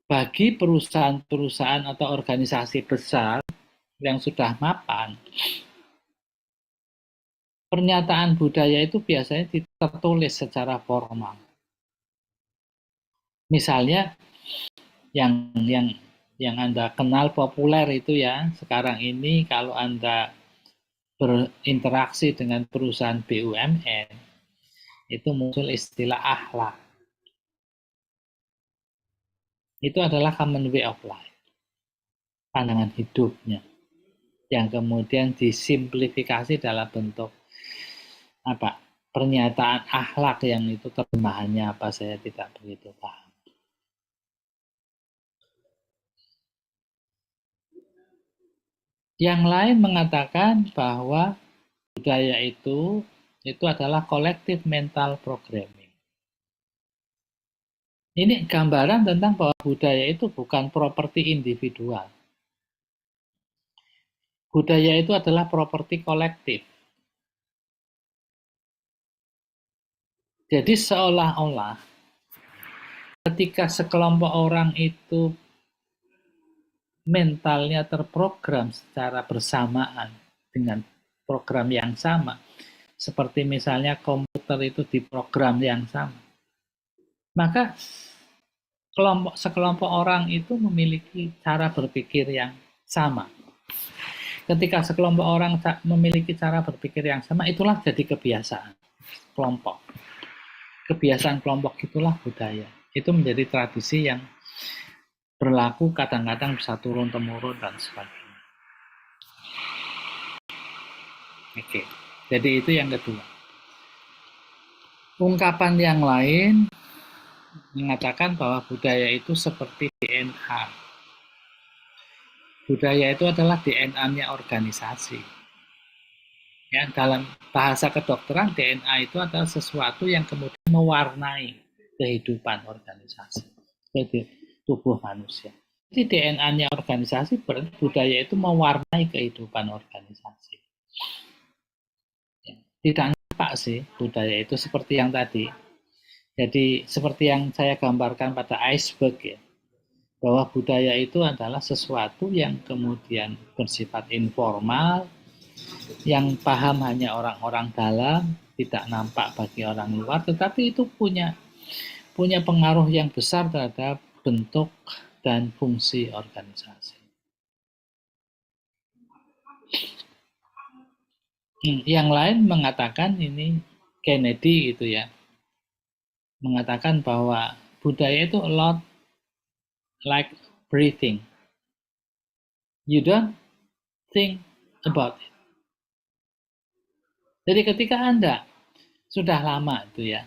Speaker 1: bagi perusahaan-perusahaan atau organisasi besar yang sudah mapan, pernyataan budaya itu biasanya tertulis secara formal. Misalnya yang Anda kenal populer itu ya, sekarang ini kalau Anda berinteraksi dengan perusahaan BUMN, itu muncul istilah akhlak. Itu adalah common way of life, pandangan hidupnya, yang kemudian disimplifikasi dalam bentuk pernyataan akhlak, yang itu terjemahannya apa saya tidak begitu paham. Yang lain mengatakan bahwa budaya itu adalah collective mental programming. Ini gambaran tentang bahwa budaya itu bukan properti individual. Budaya itu adalah properti kolektif. Jadi seolah-olah ketika sekelompok orang itu mentalnya terprogram secara bersamaan dengan program yang sama, seperti misalnya komputer itu diprogram yang sama, maka sekelompok orang itu memiliki cara berpikir yang sama. Ketika sekelompok orang memiliki cara berpikir yang sama, itulah jadi kebiasaan kelompok. Kebiasaan kelompok itulah budaya. Itu menjadi tradisi yang berlaku, kadang-kadang bisa turun-temurun dan sebagainya. Oke, jadi itu yang kedua. Ungkapan yang lain mengatakan bahwa budaya itu seperti DNA. Budaya itu adalah DNA-nya organisasi. Ya, dalam bahasa kedokteran, DNA itu adalah sesuatu yang kemudian mewarnai kehidupan organisasi, tubuh manusia. Jadi DNA-nya organisasi, berarti budaya itu mewarnai kehidupan organisasi. Ya, tidak nampak sih budaya itu seperti yang tadi. Jadi seperti yang saya gambarkan pada iceberg ya, bahwa budaya itu adalah sesuatu yang kemudian bersifat informal, yang paham hanya orang-orang dalam, tidak nampak bagi orang luar, tetapi itu punya pengaruh yang besar terhadap bentuk dan fungsi organisasi. Yang lain mengatakan, ini Kennedy gitu ya, mengatakan bahwa budaya itu a lot like breathing. You don't think about it. Jadi ketika Anda sudah lama itu ya,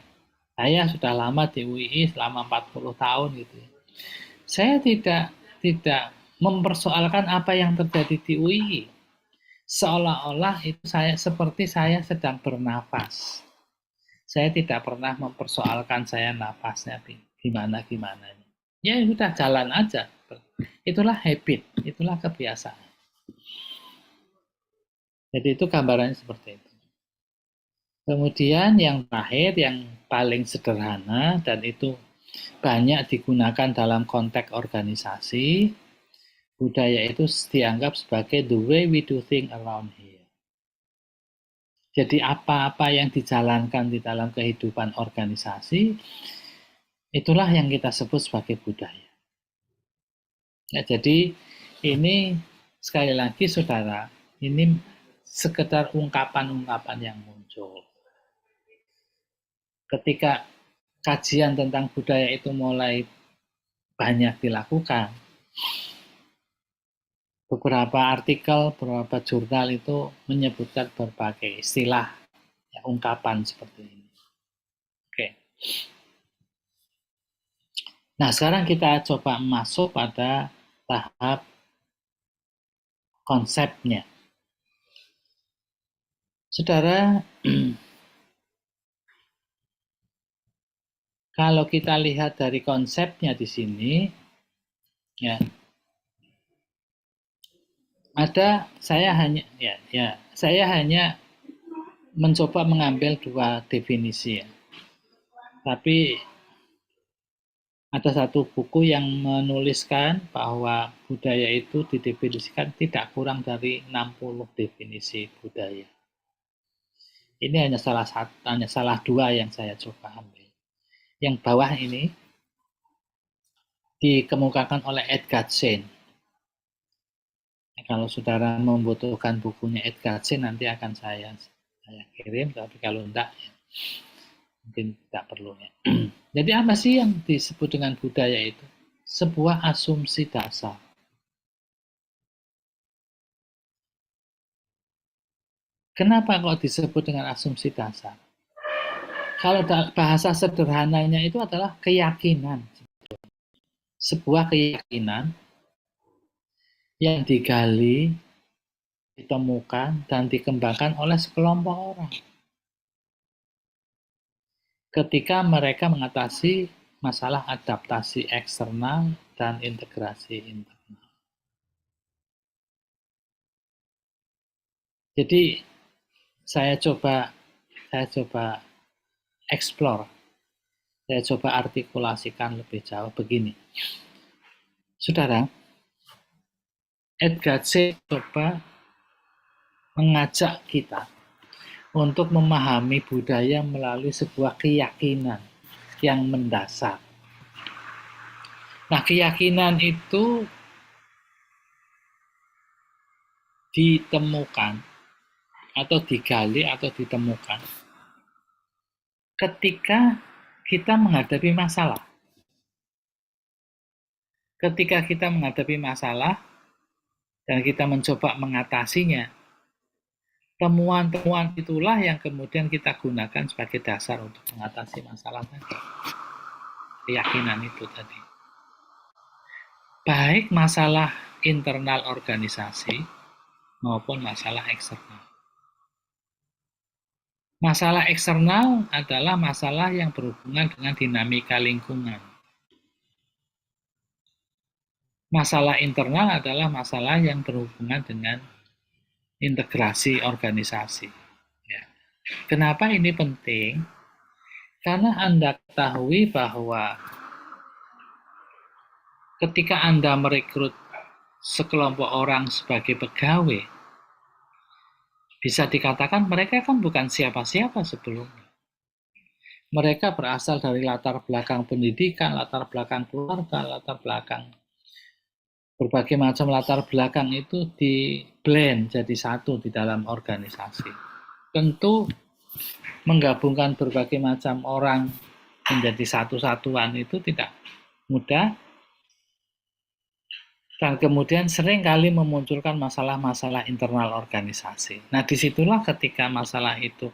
Speaker 1: saya sudah lama di UI selama 40 tahun gitu ya, saya tidak mempersoalkan apa yang terjadi di UI. seolah-olah itu seperti saya sedang bernafas. Saya tidak pernah mempersoalkan saya nafasnya gimana. Ya udah jalan aja. Itulah habit, itulah kebiasaan. Jadi itu gambarannya seperti itu. Kemudian yang terakhir, yang paling sederhana, dan itu banyak digunakan dalam konteks organisasi, budaya itu dianggap sebagai the way we do things around here. Jadi apa-apa yang dijalankan di dalam kehidupan organisasi, itulah yang kita sebut sebagai budaya. Ya, jadi ini sekali lagi saudara, ini sekedar ungkapan-ungkapan yang muncul. Ketika kajian tentang budaya itu mulai banyak dilakukan, beberapa artikel, beberapa jurnal itu menyebutkan berbagai istilah, ya, ungkapan seperti ini. Oke. Nah, sekarang kita coba masuk pada tahap konsepnya. Saudara, kalau kita lihat dari konsepnya di sini, ya, saya hanya mencoba mengambil dua definisi, ya. Tapi ada satu buku yang menuliskan bahwa budaya itu didefinisikan tidak kurang dari 60 definisi budaya. Ini hanya salah dua yang saya coba ambil. Yang bawah ini dikemukakan oleh Edgar Schein. Kalau saudara membutuhkan bukunya Edgar Schein, nanti akan saya kirim, tapi kalau enggak, ya, mungkin tidak perlu, ya. Jadi apa sih yang disebut dengan budaya itu? Sebuah asumsi dasar. Kenapa kok disebut dengan asumsi dasar? Kalau bahasa sederhananya itu adalah keyakinan. Sebuah keyakinan yang digali, ditemukan, dan dikembangkan oleh sekelompok orang. Ketika mereka mengatasi masalah adaptasi eksternal dan integrasi internal. Jadi saya coba explore, saya coba artikulasikan lebih jauh begini. Saudara, Edgar Schein coba mengajak kita untuk memahami budaya melalui sebuah keyakinan yang mendasar. Nah, keyakinan itu ditemukan atau digali atau ditemukan ketika kita menghadapi masalah. Ketika kita menghadapi masalah dan kita mencoba mengatasinya, temuan-temuan itulah yang kemudian kita gunakan sebagai dasar untuk mengatasi masalah tadi. Keyakinan itu tadi. Baik masalah internal organisasi maupun masalah eksternal. Masalah eksternal adalah masalah yang berhubungan dengan dinamika lingkungan. Masalah internal adalah masalah yang berhubungan dengan integrasi organisasi. Ya. Kenapa ini penting? Karena Anda ketahui bahwa ketika Anda merekrut sekelompok orang sebagai pegawai, bisa dikatakan mereka kan bukan siapa-siapa sebelumnya. Mereka berasal dari latar belakang pendidikan, latar belakang keluarga, latar belakang berbagai macam latar belakang itu di blend jadi satu di dalam organisasi. Tentu menggabungkan berbagai macam orang menjadi satu-satuan itu tidak mudah dan kemudian sering kali memunculkan masalah-masalah internal organisasi. Nah, disitulah ketika masalah itu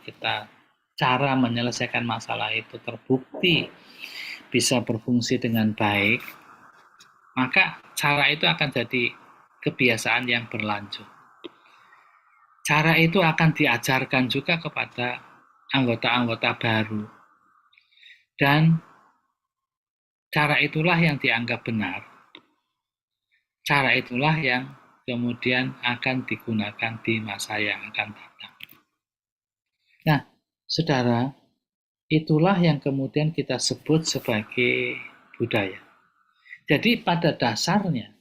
Speaker 1: cara menyelesaikan masalah itu terbukti bisa berfungsi dengan baik, maka cara itu akan jadi kebiasaan yang berlanjut. cara itu akan diajarkan juga kepada anggota-anggota baru. Dan cara itulah yang dianggap benar. Cara itulah yang kemudian akan digunakan di masa yang akan datang. Nah, saudara, itulah yang kemudian kita sebut sebagai budaya. Jadi pada dasarnya,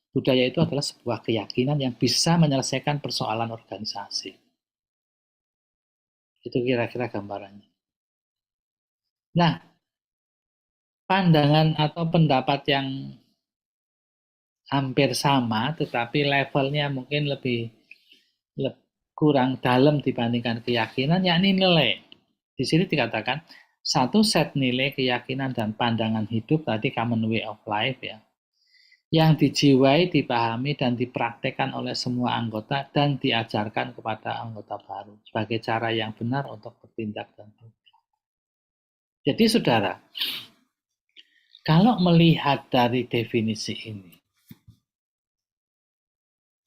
Speaker 1: budaya itu adalah sebuah keyakinan yang bisa menyelesaikan persoalan organisasi. Itu kira-kira gambarannya. Nah, pandangan atau pendapat yang hampir sama, tetapi levelnya mungkin lebih kurang dalam dibandingkan keyakinan, yakni nilai. Di sini dikatakan, satu set nilai, keyakinan, dan pandangan hidup, tadi common way of life ya, yang dijiwai, dipahami, dan dipraktekkan oleh semua anggota dan diajarkan kepada anggota baru sebagai cara yang benar untuk bertindak dan berperilaku. Jadi saudara, kalau melihat dari definisi ini,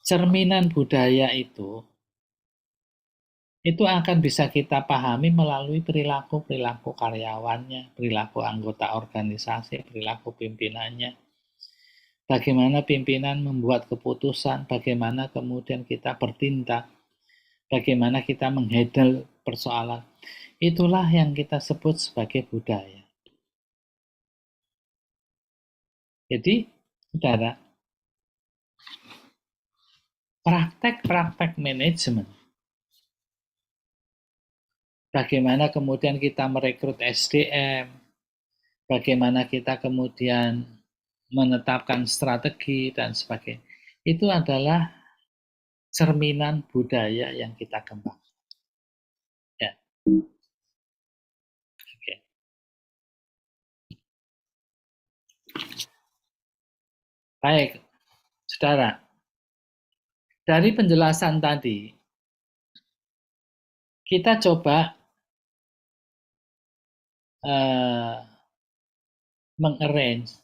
Speaker 1: cerminan budaya itu akan bisa kita pahami melalui perilaku-perilaku karyawannya, perilaku anggota organisasi, perilaku pimpinannya, bagaimana pimpinan membuat keputusan, bagaimana kemudian kita bertindak, bagaimana kita menghandle persoalan. Itulah yang kita sebut sebagai budaya. Jadi, saudara, praktek-praktek manajemen, bagaimana kemudian kita merekrut SDM, bagaimana kita kemudian menetapkan strategi dan sebagainya, itu adalah cerminan budaya yang kita kembangkan. Ya. Oke. Baik, saudara. Dari penjelasan tadi, kita coba mengarrange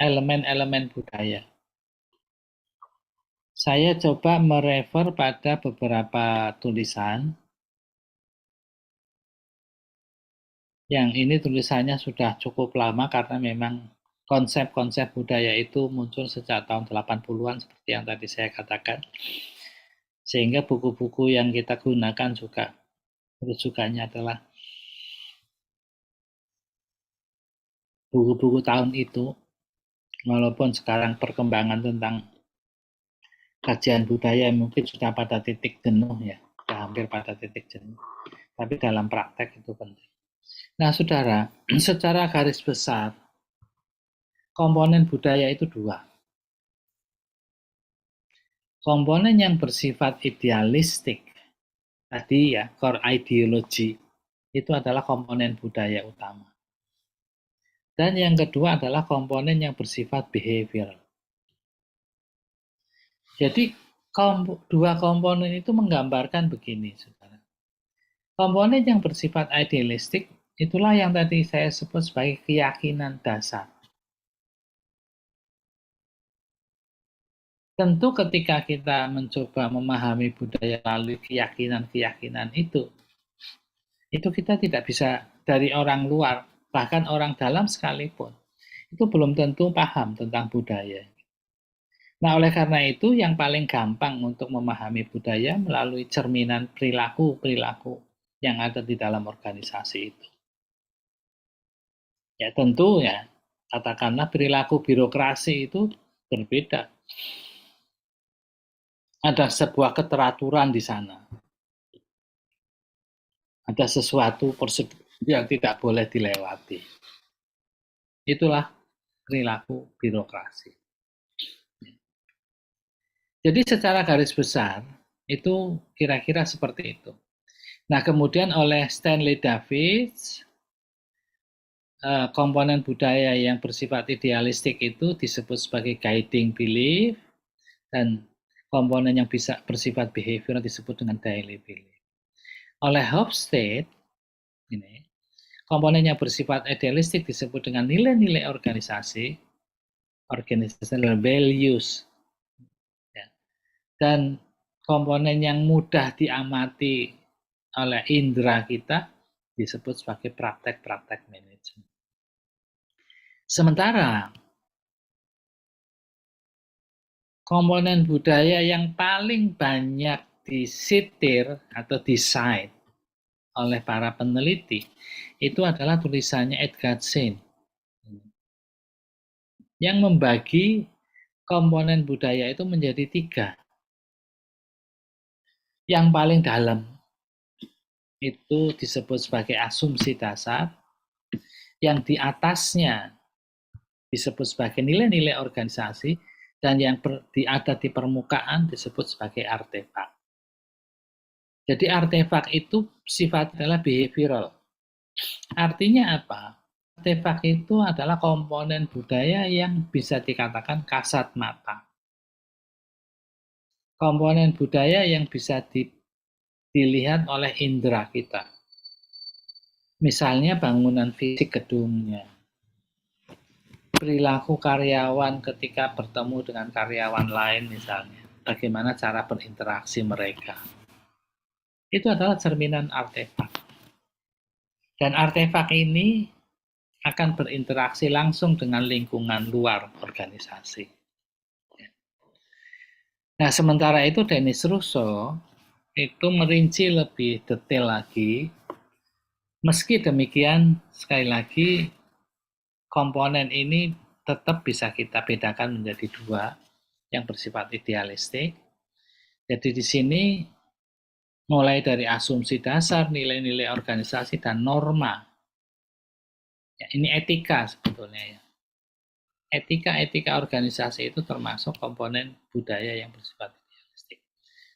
Speaker 1: elemen-elemen budaya. Saya coba merefer pada beberapa tulisan. Yang ini tulisannya sudah cukup lama karena memang konsep-konsep budaya itu muncul sejak tahun 80-an seperti yang tadi saya katakan. Sehingga buku-buku yang kita gunakan juga rujukannya adalah buku-buku tahun itu. Walaupun sekarang perkembangan tentang kajian budaya mungkin sudah pada titik jenuh ya, sudah hampir pada titik jenuh. Tapi dalam praktek itu penting. Nah, saudara, secara garis besar, komponen budaya itu dua. Komponen yang bersifat idealistik, tadi ya, core ideology, itu adalah komponen budaya utama. Dan yang kedua adalah komponen yang bersifat behavioral. Jadi, dua komponen itu menggambarkan begini, saudara. Komponen yang bersifat idealistik, itulah yang tadi saya sebut sebagai keyakinan dasar. Tentu ketika kita mencoba memahami budaya melalui keyakinan-keyakinan itu kita tidak bisa dari orang luar, bahkan orang dalam sekalipun, itu belum tentu paham tentang budaya. Nah, oleh karena itu yang paling gampang untuk memahami budaya melalui cerminan perilaku-perilaku yang ada di dalam organisasi itu. Ya tentu ya, katakanlah perilaku birokrasi itu berbeda. Ada sebuah keteraturan di sana. Ada sesuatu prosedur yang tidak boleh dilewati. Itulah perilaku birokrasi. Jadi secara garis besar, itu kira-kira seperti itu. Nah, kemudian oleh Stanley Davids, komponen budaya yang bersifat idealistik itu disebut sebagai guiding belief, dan komponen yang bisa bersifat behavioral disebut dengan daily belief. Oleh Hofstede, ini, komponen yang bersifat idealistik disebut dengan nilai-nilai organisasi, organizational values. Ya. Dan komponen yang mudah diamati oleh indera kita disebut sebagai praktek-praktek manajemen. Sementara komponen budaya yang paling banyak disitir atau decide oleh para peneliti itu adalah tulisannya Edgar Schein yang membagi komponen budaya itu menjadi 3. Yang paling dalam itu disebut sebagai asumsi dasar, yang di atasnya disebut sebagai nilai-nilai organisasi, dan yang ada di permukaan disebut sebagai artefak. Jadi artefak itu sifatnya adalah behavioral. Artinya apa? Artefak itu adalah komponen budaya yang bisa dikatakan kasat mata. Komponen budaya yang bisa dilihat oleh indera kita. Misalnya bangunan fisik gedungnya, perilaku karyawan ketika bertemu dengan karyawan lain misalnya, bagaimana cara berinteraksi mereka. Itu adalah cerminan artefak. Dan artefak ini akan berinteraksi langsung dengan lingkungan luar organisasi. Nah, sementara itu Dennis Russo itu merinci lebih detail lagi. Meski demikian, sekali lagi, komponen ini tetap bisa kita bedakan menjadi 2 yang bersifat idealistik. Jadi di sini mulai dari asumsi dasar, nilai-nilai organisasi, dan norma. Ya, ini etika sebetulnya ya. Etika-etika organisasi itu termasuk komponen budaya yang bersifat idealistik.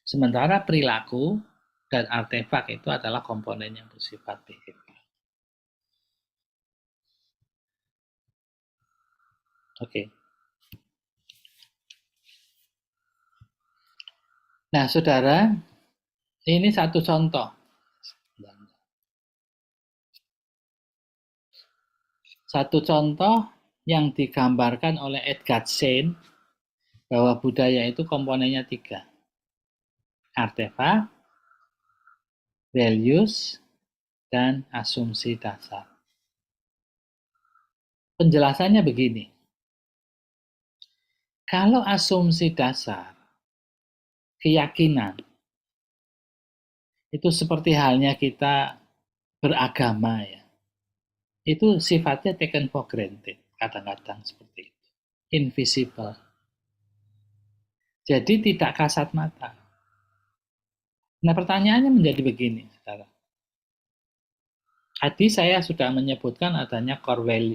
Speaker 1: Sementara perilaku dan artefak itu adalah komponen yang bersifat behavioral. Oke. Nah, saudara, ini satu contoh. Satu contoh yang digambarkan oleh Edgar Schein bahwa budaya itu komponennya 3. Artefak, values, dan asumsi dasar. Penjelasannya begini. Kalau asumsi dasar, keyakinan, itu seperti halnya kita beragama ya. Itu sifatnya taken for granted, kadang-kadang seperti itu. Invisible. Jadi tidak kasat mata. Nah, pertanyaannya menjadi begini sekarang. Tadi saya sudah menyebutkan adanya core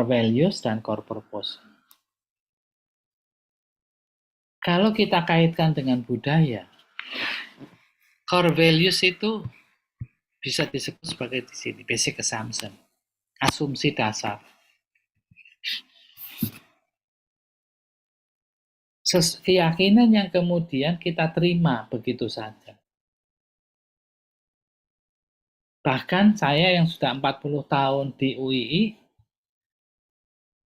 Speaker 1: values dan core purpose. Kalau kita kaitkan dengan budaya, core values itu bisa disebut sebagai di sini basic assumption, asumsi dasar. Keyakinan yang kemudian kita terima begitu saja. Bahkan saya yang sudah 40 tahun di UII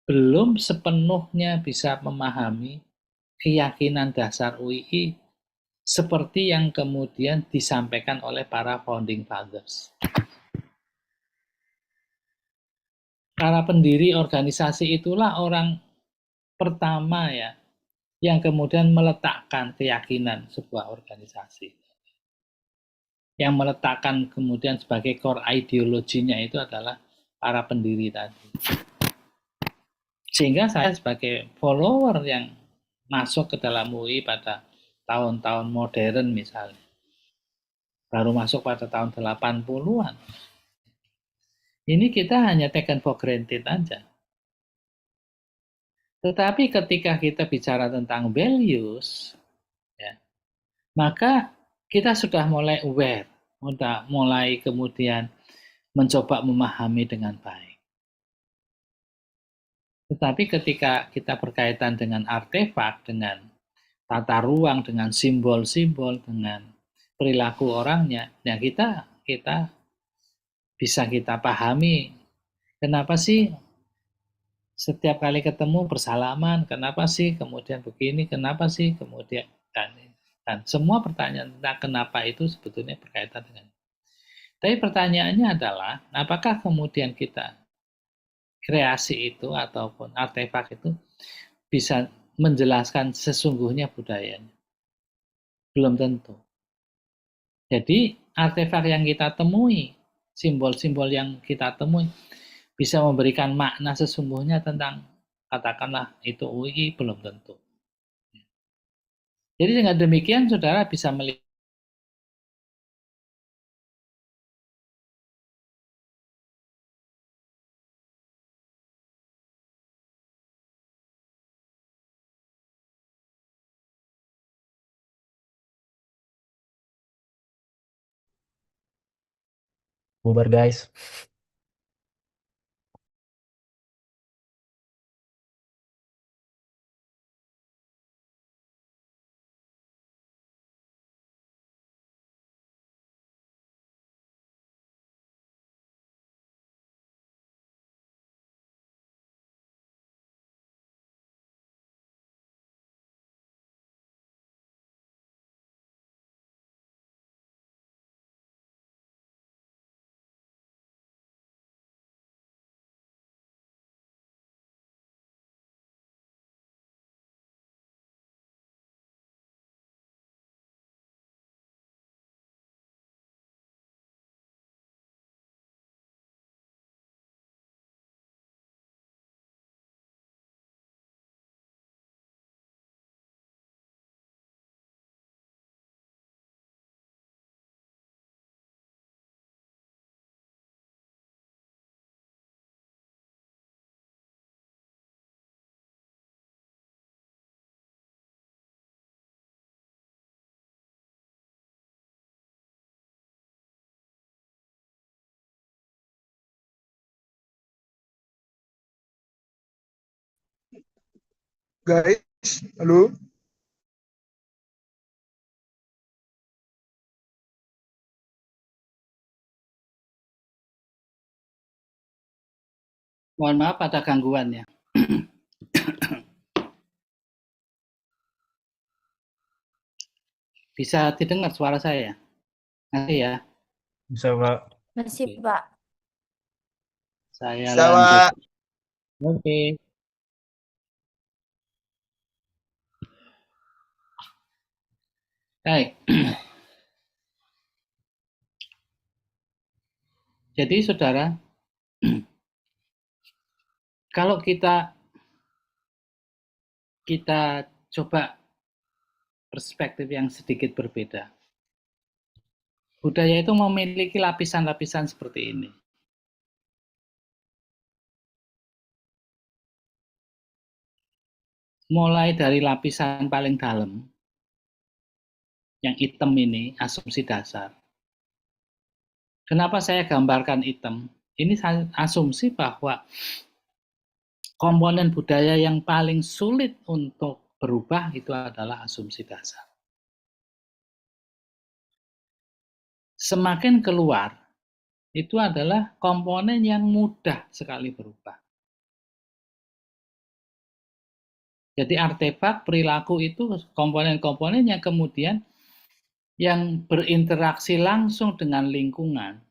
Speaker 1: belum sepenuhnya bisa memahami keyakinan dasar UII seperti yang kemudian disampaikan oleh para founding fathers. Para pendiri organisasi itulah orang pertama ya yang kemudian meletakkan keyakinan sebuah organisasi. Yang meletakkan kemudian sebagai core ideologinya itu adalah para pendiri tadi. Sehingga saya sebagai follower yang masuk ke dalam UI pada tahun-tahun modern misalnya, baru masuk pada tahun 80-an, ini kita hanya taken for granted aja. Tetapi ketika kita bicara tentang values, ya, maka kita sudah mulai aware, mulai kemudian mencoba memahami dengan baik. Tetapi ketika kita berkaitan dengan artefak, dengan tata ruang, dengan simbol-simbol, dengan perilaku orangnya, ya kita bisa kita pahami kenapa sih setiap kali ketemu bersalaman, kenapa sih kemudian begini, kenapa sih kemudian dan Dan semua pertanyaan tentang kenapa itu sebetulnya berkaitan dengan. Tapi pertanyaannya adalah, apakah kemudian kita kreasi itu ataupun artefak itu bisa menjelaskan sesungguhnya budayanya? Belum tentu. Jadi artefak yang kita temui, simbol-simbol yang kita temui, bisa memberikan makna sesungguhnya tentang katakanlah itu UI, belum tentu. Jadi dengan demikian saudara bisa melihat
Speaker 3: Bubar guys.
Speaker 2: Guys, halo.
Speaker 1: mohon maaf ada gangguan ya. Bisa didengar suara saya? Nanti ya.
Speaker 3: Bisa Pak.
Speaker 4: Masih,
Speaker 1: Oke.
Speaker 4: Pak.
Speaker 1: Saya
Speaker 2: Bisa,
Speaker 1: lanjut.
Speaker 2: Pak.
Speaker 1: Oke. Baik. Jadi saudara, kalau kita coba perspektif yang sedikit berbeda. Budaya itu memiliki lapisan-lapisan seperti ini. Mulai dari lapisan paling dalam, yang hitam ini, asumsi dasar. Kenapa saya gambarkan hitam? Ini asumsi bahwa komponen budaya yang paling sulit untuk berubah itu adalah asumsi dasar. Semakin keluar, itu adalah komponen yang mudah sekali berubah. Jadi artefak, perilaku itu komponen-komponen yang kemudian yang berinteraksi langsung dengan lingkungan.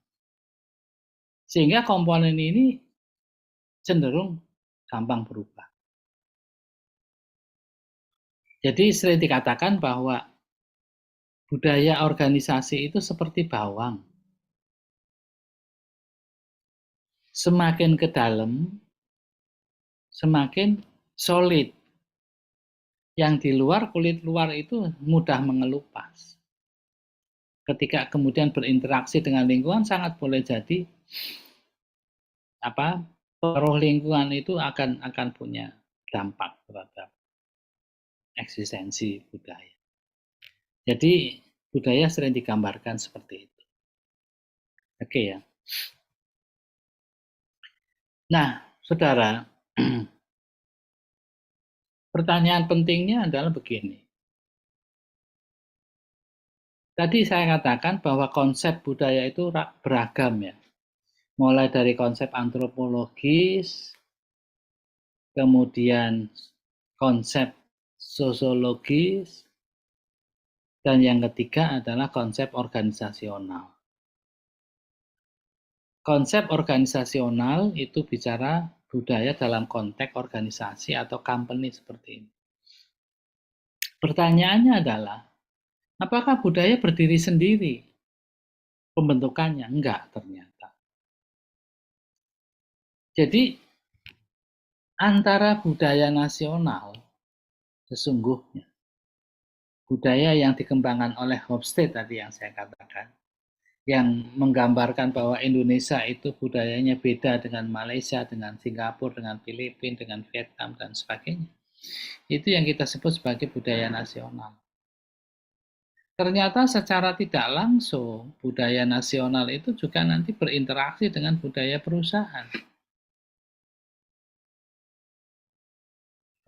Speaker 1: Sehingga komponen ini cenderung gampang berubah. Jadi sering dikatakan bahwa budaya organisasi itu seperti bawang. Semakin ke dalam, semakin solid. Yang di luar, kulit luar itu mudah mengelupas. Ketika kemudian berinteraksi dengan lingkungan, sangat boleh jadi pengaruh lingkungan itu akan punya dampak terhadap eksistensi budaya. Jadi budaya sering digambarkan seperti itu. Oke ya. Nah, saudara, pertanyaan pentingnya adalah begini. Tadi saya katakan bahwa konsep budaya itu beragam ya. Mulai dari konsep antropologis, kemudian konsep sosiologis, Dan yang ketiga adalah konsep organisasional. Konsep organisasional itu bicara budaya dalam konteks organisasi atau company seperti ini. Pertanyaannya adalah, apakah budaya berdiri sendiri? Pembentukannya? Enggak ternyata. Jadi, antara budaya nasional, sesungguhnya, budaya yang dikembangkan oleh Hofstede tadi yang saya katakan, yang menggambarkan bahwa Indonesia itu budayanya beda dengan Malaysia, dengan Singapura, dengan Filipina, dengan Vietnam, dan sebagainya. Itu yang kita sebut sebagai budaya nasional. Ternyata secara tidak langsung, budaya nasional itu juga nanti berinteraksi dengan budaya perusahaan.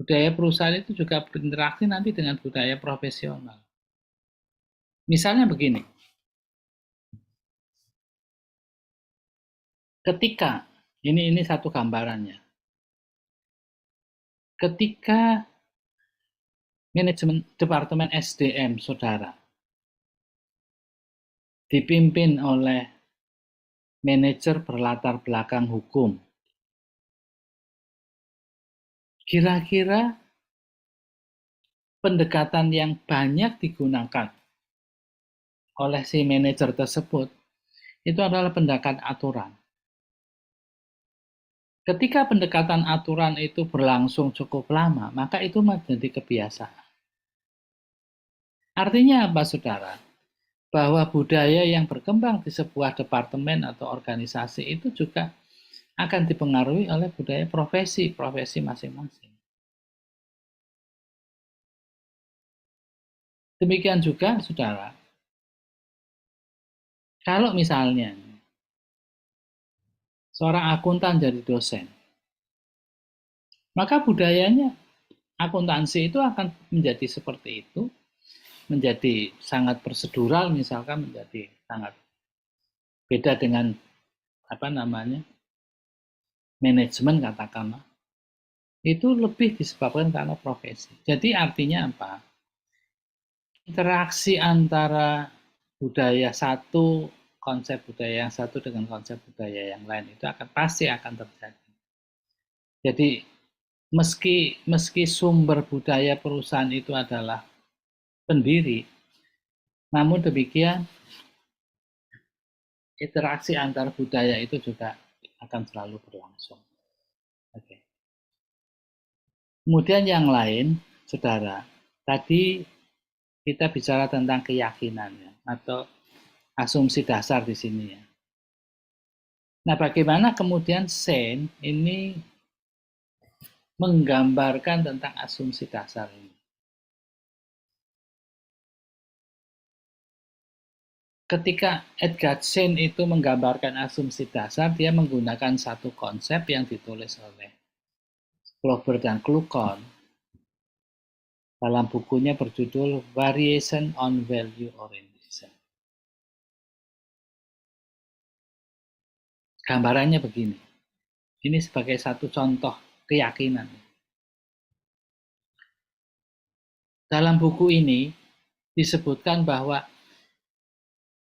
Speaker 1: Budaya perusahaan itu juga berinteraksi nanti dengan budaya profesional. Misalnya begini, ketika, ini satu gambarannya, ketika manajemen Departemen SDM, saudara, dipimpin oleh manajer berlatar belakang hukum, kira-kira pendekatan yang banyak digunakan oleh si manajer tersebut itu adalah pendekatan aturan. Ketika pendekatan aturan itu berlangsung cukup lama, maka itu menjadi kebiasaan. Artinya apa, saudara? Bahwa budaya yang berkembang di sebuah departemen atau organisasi itu juga akan dipengaruhi oleh budaya profesi masing-masing. Demikian juga, saudara, kalau misalnya seorang akuntan jadi dosen, maka budayanya akuntansi itu akan menjadi seperti itu, menjadi sangat prosedural, misalkan menjadi sangat beda dengan manajemen katakanlah. Itu lebih disebabkan karena profesi. Jadi artinya apa? Interaksi antara budaya satu, konsep budaya yang satu dengan konsep budaya yang lain itu pasti akan terjadi. Jadi meski sumber budaya perusahaan itu adalah pendiri, namun demikian interaksi antar budaya itu juga akan selalu berlangsung. Oke. Kemudian yang lain, saudara, tadi kita bicara tentang keyakinan ya, atau asumsi dasar di sini ya. Nah, bagaimana kemudian Sen ini menggambarkan tentang asumsi dasar ini? Ketika Edgar Sen itu menggambarkan asumsi dasar, dia menggunakan satu konsep yang ditulis oleh Glover dan Kluckhohn dalam bukunya berjudul Variation on Value Orientation. Gambarannya begini. Ini sebagai satu contoh keyakinan. Dalam buku ini disebutkan bahwa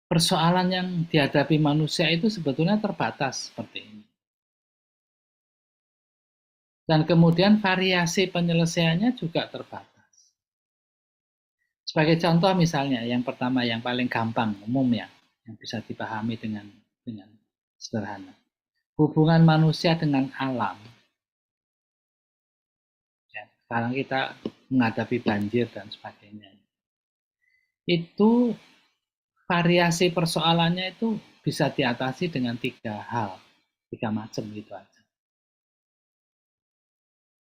Speaker 1: persoalan yang dihadapi manusia itu sebetulnya terbatas seperti ini. Dan kemudian variasi penyelesaiannya juga terbatas. Sebagai contoh misalnya, yang pertama yang paling gampang, umum ya, yang bisa dipahami dengan sederhana. Hubungan manusia dengan alam. Ya, sekarang kita menghadapi banjir dan sebagainya. Itu variasi persoalannya itu bisa diatasi dengan 3 macam gitu aja.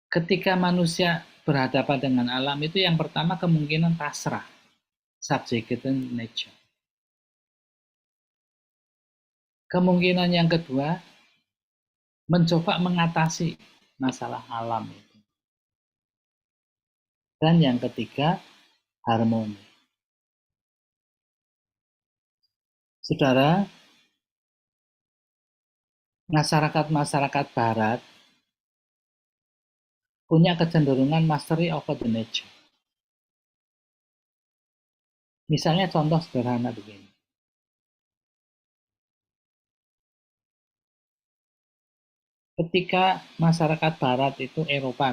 Speaker 1: Ketika manusia berhadapan dengan alam itu yang pertama kemungkinan pasrah, subjugated nature. Kemungkinan yang kedua mencoba mengatasi masalah alam itu. Dan yang ketiga harmoni. Saudara, masyarakat barat punya kecenderungan mastery over the nature. Misalnya contoh sederhana begini. Ketika masyarakat barat itu Eropa